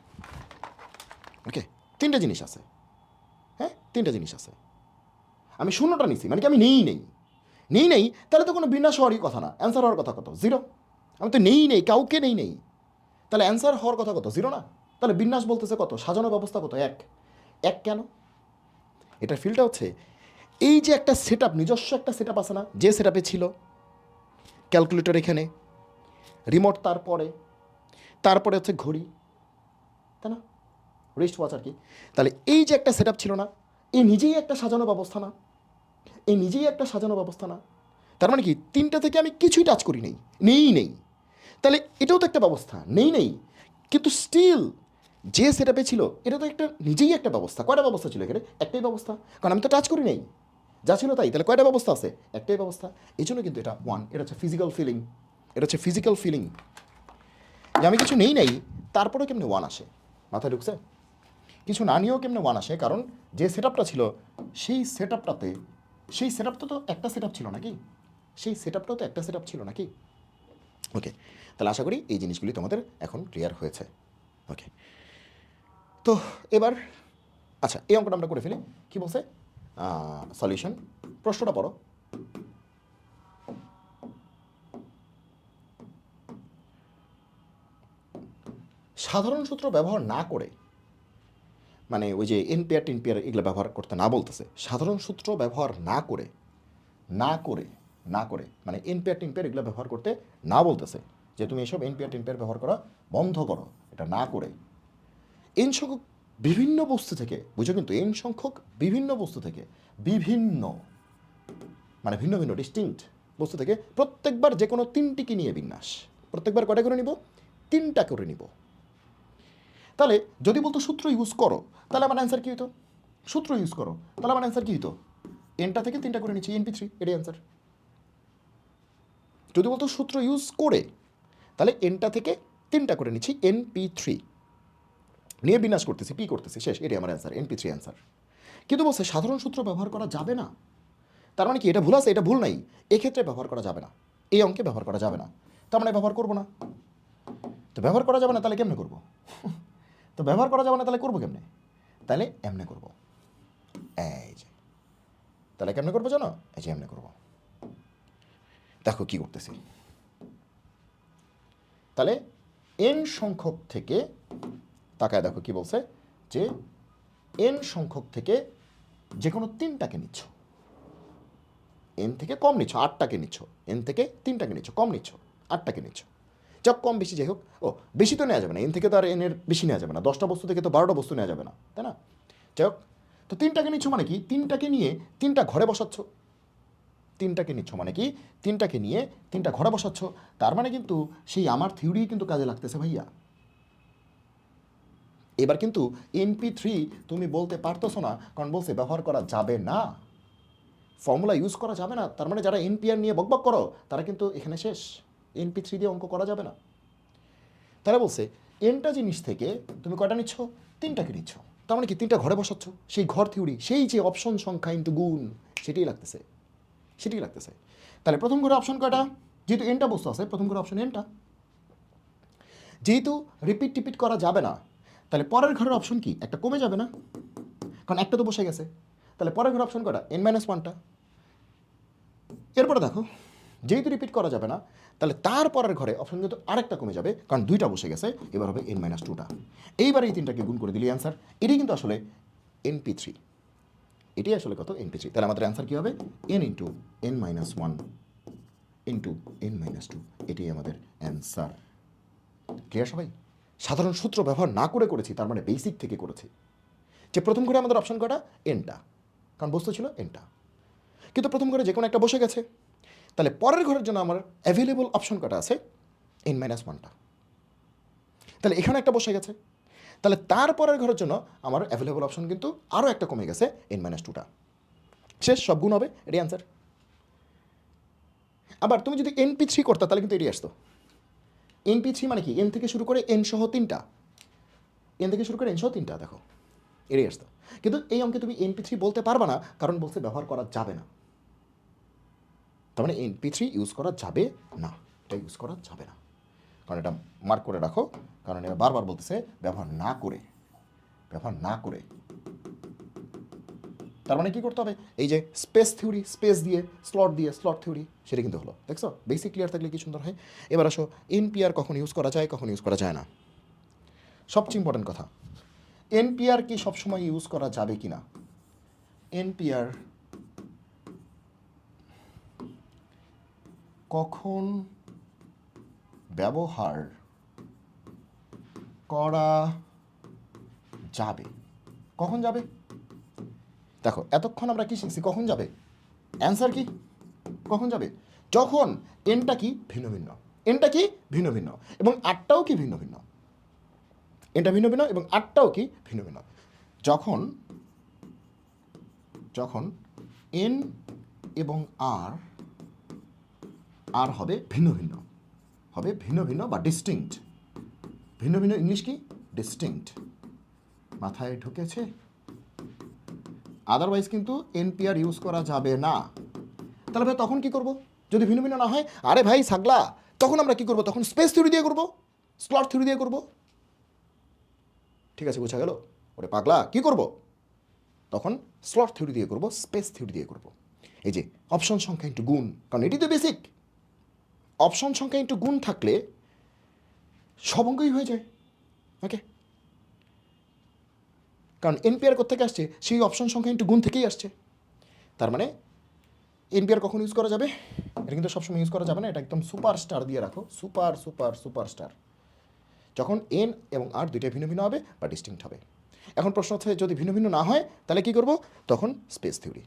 ওকে, তিনটা জিনিস আছে, হ্যাঁ তিনটা জিনিস আছে, আমি শূন্যটা নিছি মানে কি আমি নেই, তাহলে তো কোনো বিন্যাস হওয়ারই কথা না, অ্যান্সার হওয়ার কথা কত 0, আমি তো নেই, কাউকে নেই, তাহলে অ্যান্সার হওয়ার কথা কত 0 না, তাহলে বিন্যাস বলতেছে কত, সাজানো ব্যবস্থা কত 1 কেন, এটার ফিলটা হচ্ছে এই যে একটা সেট আপ, নিজস্ব একটা সেট আপ আছে না, যে সেট আপে ছিল ক্যালকুলেটর এখানে, রিমোট তারপরে হচ্ছে ঘড়ি, তাই না, রিস্ট ওয়াচ আর কি, তাহলে এই যে একটা সেট আপ ছিল না, এই নিজেই একটা সাজানো ব্যবস্থা না, তার মানে কি তিনটা থেকে আমি কিছুই টাচ করি নেই, তাহলে এটাও তো একটা ব্যবস্থা, নেই, কিন্তু স্টিল যে সেট আপে ছিল এটা তো একটা নিজেই একটা ব্যবস্থা, কয়টা ব্যবস্থা ছিল এখানে, একটাই ব্যবস্থা, কারণ আমি তো টাচ করি নাই, যা ছিল তাই, তাহলে কয়টা ব্যবস্থা আছে, একটাই ব্যবস্থা, এই জন্য কিন্তু এটা 1, এটা হচ্ছে ফিজিক্যাল ফিলিং, যে আমি কিছু নেই, তারপরেও কেমনে 1 আসে, মাথায় ঢুকছে, কিছু না নিয়েও কেমনে 1 আসে, কারণ যে সেট আপটা ছিল সেই সেট আপটা তো একটা সেট আপ ছিল নাকি, ওকে। তাহলে আশা করি এই জিনিসগুলি তোমাদের এখন ক্লিয়ার হয়েছে, ওকে। তো এবার আচ্ছা এই অঙ্কটা আমরা করে ফেলি, কি বলছে সলিউশন, প্রশ্নটা পড়ো। সাধারণ সূত্র ব্যবহার না করে, মানে ওই যে এনপিআর টেনপিআর এগুলো ব্যবহার করতে না বলতেছে, সাধারণ সূত্র ব্যবহার না করে মানে এনপিআর টেনপিআর এগুলো ব্যবহার করতে না বলতেছে, যে তুমি এসব এনপিআর টেনপিআর ব্যবহার করা বন্ধ করো, এটা না করে এন সংখ্যক বিভিন্ন বস্তু থেকে, বুঝো কিন্তু এন সংখ্যক বিভিন্ন বস্তু থেকে বিভিন্ন মানে ভিন্ন ভিন্ন ডিস্টিংক্ট বস্তু থেকে প্রত্যেকবার যে কোনো তিনটিকে নিয়ে বিন্যাস, প্রত্যেকবার কটা করে নিব, 3টা করে নিব। তাহলে যদি বলতো সূত্র ইউজ করো, তাহলে আমার অ্যান্সার কী হতো, সূত্র ইউজ করো, তাহলে আমার অ্যান্সার কী হতো, এনটা থেকে 3টা করে নিচ্ছি, NP3, এটাই অ্যান্সার। যদি বলতো সূত্র ইউজ করে, তাহলে এনটা থেকে 3টা করে নিচ্ছি, NP3 নিয়ে বিন্যাস করতেছি, পি করতেছি, শেষ, এটাই আমার অ্যান্সার, NP3 অ্যান্সার। কিন্তু বলছে সাধারণ সূত্র ব্যবহার করা যাবে না, তার মানে কি এটা ভুল আছে, এটা ভুল নাই, এক্ষেত্রে ব্যবহার করা যাবে না, এই অঙ্কে ব্যবহার করা যাবে না, তার মানে ব্যবহার করবো না, তো ব্যবহার করা যাবে না তাহলে কেমনে করবো তো ব্যবহার করা যাবে না তাহলে করবো কেমনে, তাহলে এমনে করবো, এই যে, তাহলে কেমনে করবো জানো, এই যে এমনে করবো, দেখো কি করতেছি, তাহলে এন সংখ্যক থেকে, তাকায় দেখো কি বলছে, যে এন সংখ্যক থেকে যে কোনো তিনটাকে নিচ্ছ, এন থেকে কম নিচ্ছ, আটটাকে নিচ্ছ, এন থেকে তিনটাকে নিচ্ছ, কম নিচ্ছ, আটটাকে নিচ্ছ, যা কম বেশি যাই হোক। ও বেশি তো নেওয়া যাবে না, এন থেকে তো আর এনের বেশি নেওয়া যাবে না, 10টা বস্তু থেকে তো 12টা বস্তু নেওয়া যাবে না, তাই না? যাই হোক, তো তিনটাকে নিচ্ছ মানে কি, তিনটাকে নিয়ে তিনটা ঘরে বসাচ্ছ, তিনটাকে নিচ্ছ মানে কি, তিনটাকে নিয়ে তিনটা ঘরে বসাচ্ছ, তার মানে কিন্তু সেই আমার থিওরি কিন্তু কাজে লাগতেছে ভাইয়া। এবার কিন্তু MP3 তুমি বলতে পারতেছো না, কারণ বলছে ব্যবহার করা যাবে না, ফর্মুলা ইউজ করা যাবে না। তার মানে যারা NPR নিয়ে বকবক করো তারা কিন্তু এখানে শেষ, MP3 দিয়ে অঙ্ক করা যাবে না। তারা বলছে এনটা জিনিস থেকে তুমি কয়টা নিচ্ছ, তিনটাকে নিচ্ছ, তার মানে কি তিনটা ঘরে বসাচ্ছ, সেই ঘর থিওরি, সেই যে অপশন সংখ্যা ইন্টু গুণ, সেটাই লাগতেছে, সেটাই লাগতেছে। তাহলে প্রথম ঘরে অপশন কয়টা, যেহেতু এনটা বস্তু আছে, প্রথম ঘরে অপশন এনটা, যেহেতু রিপিট টিপিট করা যাবে না, তাহলে পরের ঘরের অপশন কি, একটা কমে যাবে না, কারণ একটা তো বসে গেছে। তাহলে পরের ঘরের অপশন কয়টা, n-1টা। এরপরে দেখো, যেহেতু রিপিট করা যাবে না, তাহলে তারপরের ঘরে অপশন কিন্তু আরেকটা কমে যাবে, কারণ দুইটা বসে গেছে, এবার হবে n-2টা। এইবার এই তিনটাকে গুণ করে দিলি অ্যান্সার, এটাই কিন্তু আসলে NP3, এটাই আসলে কত, NP3। তাহলে আমাদের অ্যান্সার কী হবে, n into n-1 into n-2, এটাই আমাদের অ্যান্সার। ক্লিয়ার সবাই? সাধারণ সূত্র ব্যবহার না করে করেছি, তার মানে বেসিক থেকে করেছি। যে প্রথম ঘরে আমাদের অপশন কটা, এনটা, কারণ বস্তু ছিল এনটা, কিন্তু প্রথম ঘরে যে কোনো একটা বসে গেছে, তাহলে পরের ঘরের জন্য আমার অ্যাভেলেবল অপশন কটা আছে, n-1টা, তাহলে এখানে একটা বসে গেছে, তাহলে তারপরের ঘরের জন্য আমার অ্যাভেলেবল অপশন কিন্তু আরও একটা কমে গেছে, n-2টা। শেষ, সব গুণ হবে, এটাই অ্যান্সার। আবার তুমি যদি NP3 করতা তাহলে কিন্তু এটাই আসতো। NP3 মানে কি, এন থেকে শুরু করে এন সহ তিনটা, এন থেকে শুরু করে এন সহ তিনটা, দেখো এটাই আসতো। কিন্তু এই অঙ্কে তুমি NP3 বলতে পারবে না, কারণ বলছে ব্যবহার করা যাবে না। তার মানে NP3 ইউজ করা যাবে না, এটা ইউজ করা যাবে না, কারণ এটা মার্ক করে রাখো, কারণ এটা বারবার বলতেছে ব্যবহার না করে, ব্যবহার না করে। তার মানে কী করতে হবে, এই যে স্পেস থিওরি, স্পেস দিয়ে স্লট দিয়ে স্লট থিওরি, সেটা কিন্তু হলো, দেখছো বেসিক ক্লিয়ার থাকলে কি সুন্দর হয়। এবার আসো NPR কখন ইউজ করা যায়, কখন ইউজ করা যায় না। সবচেয়ে ইম্পর্টেন্ট কথা, NPR কি সবসময় ইউজ করা যাবে কি না। NPR কখন ব্যবহার করা যাবে, কখন যাবে, দেখো এতক্ষণ আমরা কি শিখছি, কখন যাবে, অ্যান্সার কি, কখন যাবে, যখন এনটা কি ভিন্ন ভিন্ন, এনটা কি ভিন্ন ভিন্ন এবং আটটাও কি ভিন্ন ভিন্ন, এনটা ভিন্ন ভিন্ন এবং আটটাও কি ভিন্ন ভিন্ন, যখন, যখন এন এবং আর হবে ভিন্ন ভিন্ন, হবে ভিন্ন ভিন্ন বা ডিস্টিংক্ট, ভিন্ন ভিন্ন ইংলিশ কি, ডিস্টিংক্ট, মাথায় ঢুকেছে। আদারওয়াইজ কিন্তু NPR ইউজ করা যাবে না। তাহলে ভাই তখন কি করব, যদি ভিন্ন ভিন্ন না হয়, আরে ভাই ছাগলা, তখন আমরা কি করব, তখন স্পেস থিওরি দিয়ে করব, স্লট থিওরি দিয়ে করব। ঠিক আছে, বোঝা গেল? ওরে পাগলা, কি করব, তখন স্লট থিওরি দিয়ে করব, স্পেস থিওরি দিয়ে করব। এই যে অপশন সংখ্যা ইন্টু গুণ, কারণ এটি তো বেসিক, অপশন সংখ্যা ইন্টু গুণ থাকলে সব অঙ্কই হয়ে যায়। ওকে, কারণ NPR কোথা থেকে আসছে, সেই অপশন সংখ্যা ইন্টু গুণ থেকেই আসছে। তার মানে NPR কখন ইউজ করা যাবে, এটা কিন্তু সবসময় ইউজ করা যাবে না, এটা একদম সুপারস্টার দিয়ে রাখো, সুপারস্টার, যখন এন এবং আর দুইটা ভিন্ন ভিন্ন হবে বা ডিস্টিংক্ট হবে। এখন প্রশ্ন হচ্ছে যদি ভিন্ন ভিন্ন না হয় তাহলে কী করব, তখন স্পেস থিওরি,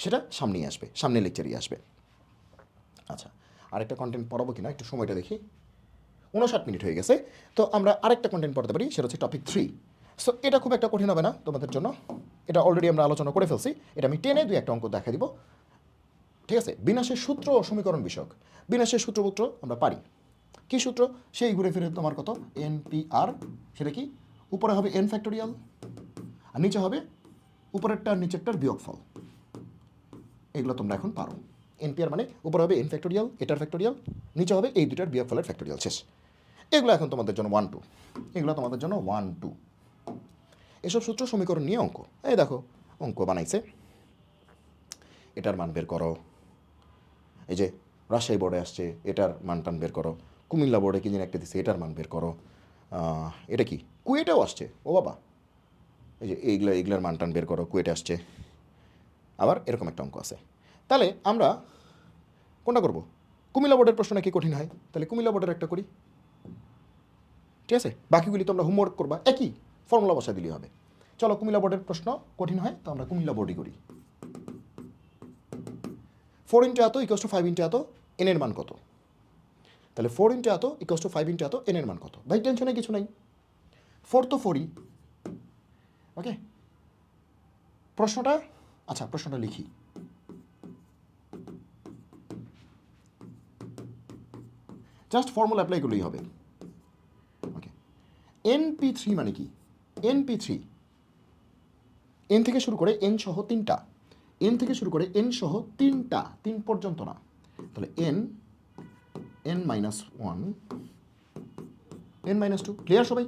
সেটা সামনেই আসবে, সামনে লেকচারই আসবে। আচ্ছা, আরেকটা কন্টেন্ট পড়াবো কিনা একটু সময়টা দেখি, 59 মিনিট হয়ে গেছে, তো আমরা আরেকটা কন্টেন্ট পড়তে পারি, সেটা হচ্ছে টপিক 3। সো এটা খুব একটা কঠিন হবে না তোমাদের জন্য, এটা অলরেডি আমরা আলোচনা করে ফেলছি, এটা আমি টেনে দুই একটা অঙ্ক দেখা দিব। ঠিক আছে, বিনাশের সূত্র ও সমীকরণ বিষয়ক, বিনাশের সূত্রপত্র আমরা পারি, কী সূত্র, সেই ঘুরে ফিরে তোমার কত, NPR, সেটা কি, উপরে হবে n ফ্যাক্টোরিয়াল আর নিচে হবে উপরেরটা আর নিচেরটার বিয়োগফল, এগুলো তোমরা এখন পারো। NPR মানে উপরে হবে n ফ্যাক্টোরিয়াল, এটার ফ্যাক্টোরিয়াল, নিচে হবে এই দুটার বিয়োগফলের ফ্যাক্টোরিয়াল, শেষ। এগুলো এখন তোমাদের জন্য 1 2, এগুলো তোমাদের জন্য 1 2, এসব সূত্র সমীকরণ নিয়ে অঙ্ক। এই দেখো অঙ্ক বানাইছে, এটার মান বের করো, এই যে রাজশাহী বোর্ডে আসছে, এটার মান টান বের করো, কুমিল্লা বোর্ডে কি যেন একটা দিচ্ছে, এটার মান বের করো। এটা কি কুয়েটেও আসছে, ও বাবা, এই যে এইগুলার মান টান বের করো, কুয়েটে আসছে। আবার এরকম একটা অঙ্ক আছে। তাহলে আমরা কোনটা করব? কুমিল্লা বোর্ডের প্রশ্ন নাকি কঠিন হয়, তাহলে কুমিল্লা বোর্ডের একটা করি, ঠিক আছে? বাকিগুলি তোমরা হোমওয়ার্ক করবা, একই ফর্মুলা বসা দিলেই হবে। চলো, কুমিল্লা বোর্ডের প্রশ্ন কঠিন হয় তো আমরা কুমিল্লা বোর্ডই করি। 4 ইন্টু এত ইকোয়াস টু 5 ইন্টু এত, এন এর মান কত? তাহলে 4 ইন্টু এত ইকোয়াস টু 5 ইন্টু এত, এন এর মান কত? ভাই টেনশনে কিছু নাই, 4 তো 4ই। ওকে, প্রশ্নটা, আচ্ছা প্রশ্নটা লিখি। জাস্ট ফর্মুলা অ্যাপ্লাই করলেই হবে। ওকে, NP3 মানে কি? NP3, এন থেকে শুরু করে এন সহ তিনটা, এন থেকে শুরু করে এন সহ তিনটা, 3 পর্যন্ত না। তাহলে n-1, n-2, ক্লিয়ার সবাই?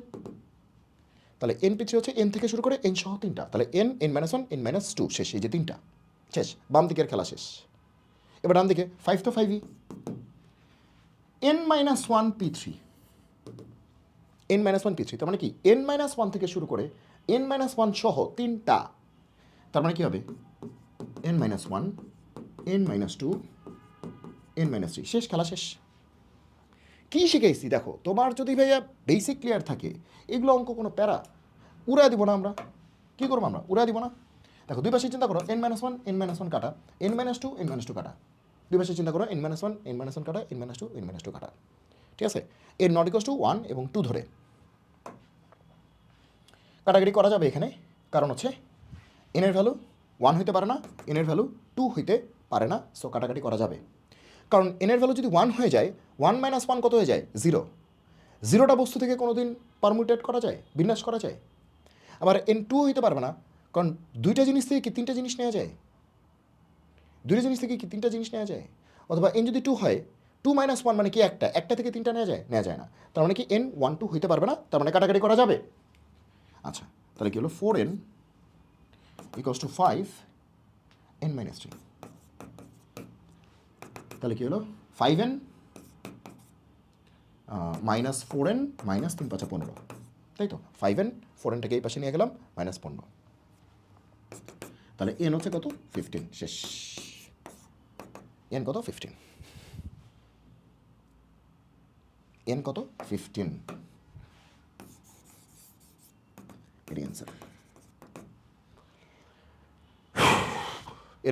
তাহলে NP3 হচ্ছে এন থেকে শুরু করে এন সহ তিনটা, তাহলে n-1, n-2, শেষ, এই যে তিনটা শেষ, বাম দিকের খেলা শেষ। এবার ডান দিকে 5 তো 5ই, n-1 P3, n-1 P3, তার মানে কি n-1 থেকে শুরু করে n-1 সহ তিনটা, তার মানে কি হবে n-1, n-2, n-3, শেষ, খেলা শেষ। কী শিখেছি দেখো, তোমার যদি ভাইয়া বেসিক ক্লিয়ার থাকে, এগুলো অঙ্ক কোনো প্যারা উড়াই দিব না আমরা। কী করবো আমরা? উড়াই দিব না। দেখো দুই পাশে চিন্তা করো, n-1, n-1 কাটা, n-2, n-2 কাটা, দুই পাশে চিন্তা করো n-1, n-1 কাটা, n-2, n-2 কাটা, ঠিক আছে? এর নট ইকুয়ালস টু 1 এবং 2 ধরে কাটাকাটি করা যাবে এখানে, কারণ হচ্ছে এনের ভ্যালু 1 হইতে পারে না, এনের ভ্যালু 2 হইতে পারে না, সো কাটাকাটি করা যাবে। কারণ এনের ভ্যালু যদি 1 হয়ে যায়, 1 - 1 কত হয়ে যায়? 0। 0টা বস্তু থেকে কোনো দিন পারমুটেট করা যায়, বিন্যাস করা যায়। আবার n2 হইতে পারবে না, কারণ দুইটা জিনিস থেকে কি তিনটা জিনিস নেওয়া যায়? দুইটা জিনিস থেকে কি তিনটা জিনিস নেওয়া যায়? অথবা n যদি 2 হয়, 2 - 1 মানে কি একটা থেকে তিনটা নেওয়া যায়? নেওয়া যায় না। তার মানে কি n 1 2 হইতে পারবে না, তার মানে কাটাকাটি করা যাবে। আচ্ছা, তাহলে কি হলো 4n ইকুয়ালস টু 5 n-3, তাহলে কি হলো 5n -4n -3 × 5 = 15, তাই তো? 5n, 4nটাকে এই পাশে নিয়ে গেলাম, -15, তাহলে n হচ্ছে কত? 15, শেষ। n কত? 15, n কত? 15, এর অ্যান্সার।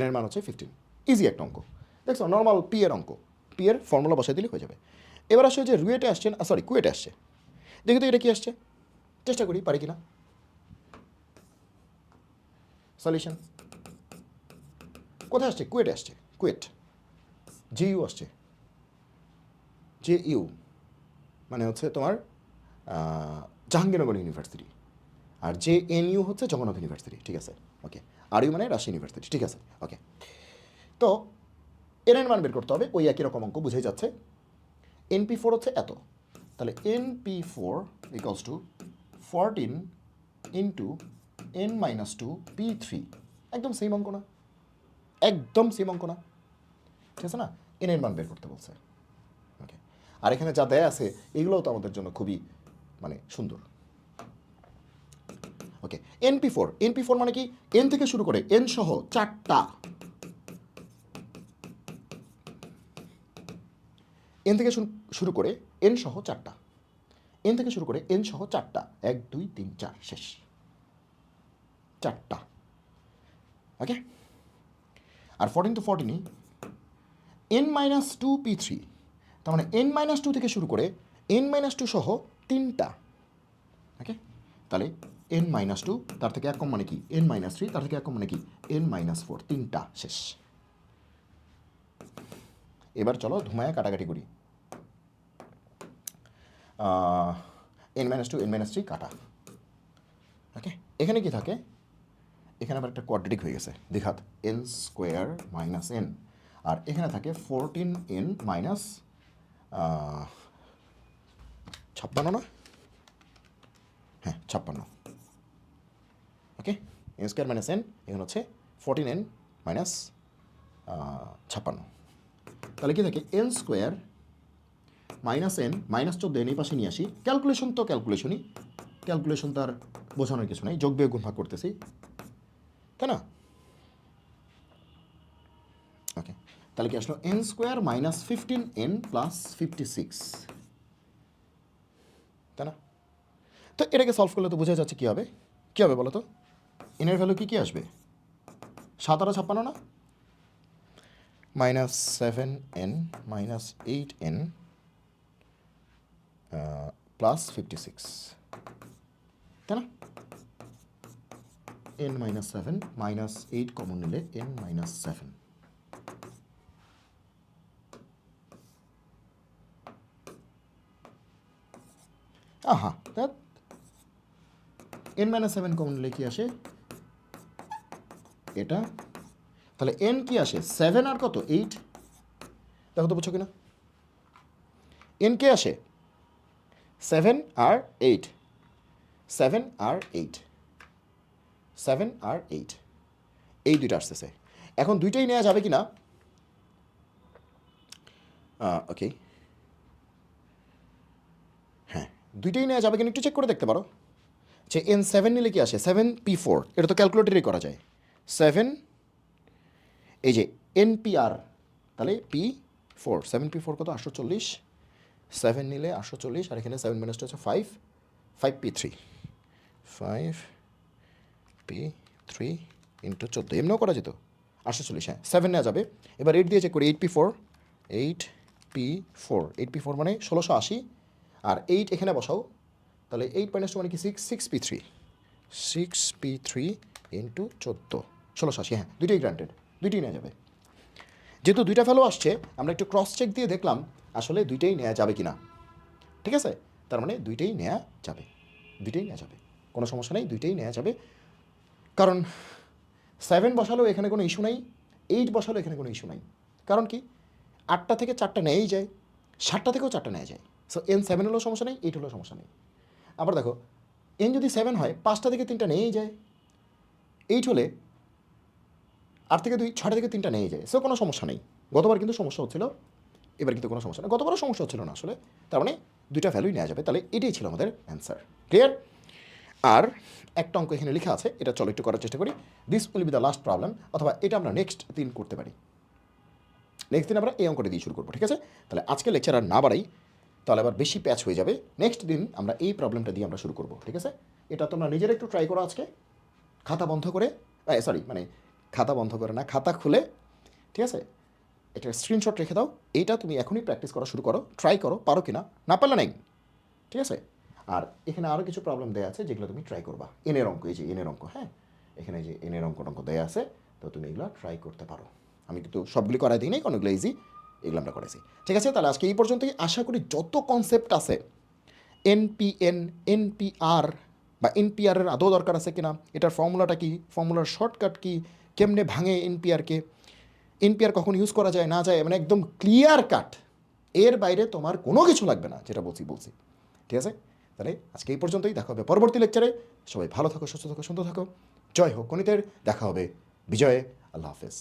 n এর মান হচ্ছে 15, ইজি একটা অঙ্ক। দেখছো, নর্মাল পি এর অঙ্ক, পি এর ফর্মুলা বসাই দিলে হয়ে যাবে। এবার আসলে যে রুয়েটে আসছে, সরি কুয়েটে আসছে, দেখি তো এটা কি আসছে, চেষ্টা করি পারি কিনা। সলিউশন কোথায় আসছে? কুয়েটে আসছে, কুয়েট, JU আসছে, JU মানে হচ্ছে তোমার জাহাঙ্গীরনগর ইউনিভার্সিটি, আর JNU হচ্ছে জগন্নাথ ইউনিভার্সিটি, ঠিক আছে? ওকে, আর ইউ মানে রাজশাহী ইউনিভার্সিটি, ঠিক আছে? ওকে, তো এন এর মান বের করতে হবে, ওই একই রকম অঙ্ক বুঝেই যাচ্ছে। NP4 হচ্ছে এত, তাহলে NP4 equals to 14 into n-2 P3, একদম সেম অঙ্ক না? একদম সেম অঙ্ক না? ঠিক আছে না? এন এর মান বের করতে বলছে। ওকে, আর এখানে যা দেয়া আছে এগুলোও তো আমাদের জন্য খুবই মানে সুন্দর। ওকে, NP4 মানে কি? এন থেকে শুরু করে এন সহ চারটা, এন থেকে শুরু করে এন সহ চারটা, এন থেকে শুরু করে এন সহ চারটা, 1 2 3 4, শেষ, চারটা। ওকে, আর 14 to 14ই n-2 P3, তার মানে n-2 থেকে শুরু করে n-2 সহ তিনটা। ওকে, তাহলে n-2, তার থেকে এক কম মানে কি n-3, তার থেকে এক কম মানে কি n-4, তিনটা, শেষ। এবার চলো ধুমায়া কাটাকাটি করি। n-2 n-3 কাটা। ওকে, এখানে কি থাকে? এখানে আবার একটা কোয়াড্রেটিক হয়ে গেছে, দেখাত n² - n, আর এখানে থাকে 14n মাইনাস 56 না? হ্যাঁ 56। ওকে, n² - n, এখানে হচ্ছে 14n - 56, তাহলে কি থাকে n² -n -14n এই পাশে নিয়ে আসি, ক্যালকুলেশন তো ক্যালকুলেশনই, ক্যালকুলেশন তার বোঝানোর কিছু নাই, যোগ বিয়োগ গুণ ভাগ করতেছি, তাই না? ওকে, তাহলে কি আসলো n² -15n + 56, তাই না? তো এটাকে সলভ করলে তো বোঝা যাচ্ছে কী হবে, কী হবে বলো তো? এনের ভ্যালু কী কী আসবে? 7 আর 56 না, -7n -8n + 56, তাই না? n - 7 -8 কমন নিলে n - 7, আহা দ্যাট n - 7 কমন নিলে কি আসে এটা, তাহলে n কি আসে 7 আর কত 8, দেখো তো বুঝছো কিনা? n কে আসে 7 আর 8, 7 আর 8, 7 আর 8, এই দুইটা আসতেছে। এখন দুইটাই নেওয়া যাবে কি না? ওকে, হ্যাঁ দুইটাই নেওয়া যাবে কিনা একটু চেক করে দেখতে পারো যে n7 নিলে কি আসে 7p4, এটা তো ক্যালকুলেটরেই করা যায়। 7 এই যে npr, তাহলে p4, 7p4 কত 840, 7 নিলে 840, আর এখানে 7 মাইনাসটা হচ্ছে 5, 5p3, 5p3 ইন্টু 14, এমনিও করা যেত 840, হ্যাঁ 7 নেওয়া যাবে। এবার 8 দিয়ে চেক করি, 8p4, 8p4, 8p4 মানে 1680, আর 8 এখানে বসাও, তাহলে 8 মাইনাস 2 মানে কি 6, 6p3, 6p3 ইন্টু 14, 1680, হ্যাঁ দুইটাই গ্রান্টেড, দুইটাই নেওয়া যাবে। যেহেতু দুইটা ভ্যালু আসছে, আমরা একটু ক্রস চেক দিয়ে দেখলাম আসলে দুইটাই নেওয়া যাবে কি না, ঠিক আছে? তার মানে দুইটাই নেওয়া যাবে, দুইটাই নেওয়া যাবে, কোনো সমস্যা নেই, দুইটাই নেওয়া যাবে। কারণ 7 বসালেও এখানে কোনো ইস্যু নাই, 8 বসালেও এখানে কোনো ইস্যু নাই। কারণ কি 8টা থেকে 4টা নেওয়াই যায়, 7টা থেকেও 4টা নেওয়া যায়। সো n7 হলেও সমস্যা নেই, 8 হলেও সমস্যা নেই। আবার দেখো n যদি 7 হয় 5টা থেকে 3টা নেওয়াই যায়, 8 হলে 8 থেকে 2, 6টা থেকে 3টা নেওয়াই যায়। সো কোনো সমস্যা নেই। গতবার কিন্তু সমস্যা হচ্ছিল, এবার কিন্তু কোনো সমস্যা নেই, গতবারও সমস্যা হচ্ছিল না আসলে। তার মানে দুইটা ভ্যালুই নেওয়া যাবে, তাহলে এটাই ছিল আমাদের অ্যান্সার। ক্লিয়ার? আর একটা অঙ্ক এখানে লেখা আছে, এটা চলো একটু করার চেষ্টা করি। This will be the last problem, অথবা এটা আমরা নেক্সট দিন করতে পারি, নেক্সট দিন আমরা এই অঙ্কটা দিয়ে শুরু করবো, ঠিক আছে? তাহলে আজকে লেকচার আর না বাড়াই, তাহলে আবার বেশি প্যাচ হয়ে যাবে। নেক্সট দিন আমরা এই প্রবলেমটা দিয়ে আমরা শুরু করবো, ঠিক আছে? এটা তোমরা নিজেরা একটু ট্রাই করো আজকে, খাতা বন্ধ করে, সরি মানে খাতা বন্ধ করে না, খাতা খুলে, ঠিক আছে? এটা স্ক্রিনশট রেখে দাও, এইটা তুমি এখনই প্র্যাকটিস করা শুরু করো, ট্রাই করো, পারো কিনা, না পারলে নাই, ঠিক আছে? আর এখানে আরও কিছু প্রবলেম দেওয়া আছে যেগুলো তুমি ট্রাই করবা, এনের অঙ্ক, এই যে এনের অঙ্ক, হ্যাঁ এখানে যে এনের অঙ্ক দেওয়া আছে, তো তুমি এগুলো ট্রাই করতে পারো। আমি কিন্তু সবগুলি করাই দিই নাই, অনেকগুলো ইজি, এগুলো আমরা করেছি, ঠিক আছে? তাহলে আজকে এই পর্যন্তই। আশা করি যত কনসেপ্ট আছে এনপিএন, এনপিআর বা এনপিআরের আদৌ দরকার আছে কিনা, এটার ফর্মুলাটা কি, ফর্মুলার শর্টকাট কি, কেমনে ভাঙে এনপিআরকে, এনপিআর কখন ইউজ করা যায় না যায়, মানে একদম ক্লিয়ার কাট, এর বাইরে তোমার কোনো কিছু লাগবে না, যেটা বলছি, ঠিক আছে? তাহলে আজকে এই পর্যন্তই, দেখা হবে পরবর্তী লেকচারে। সবাই ভালো থাকো, সুস্থ থাকো, সুন্দর থাকো। জয় হোক গণিতের, দেখা হবে বিজয়ে। আল্লাহ হাফেজ।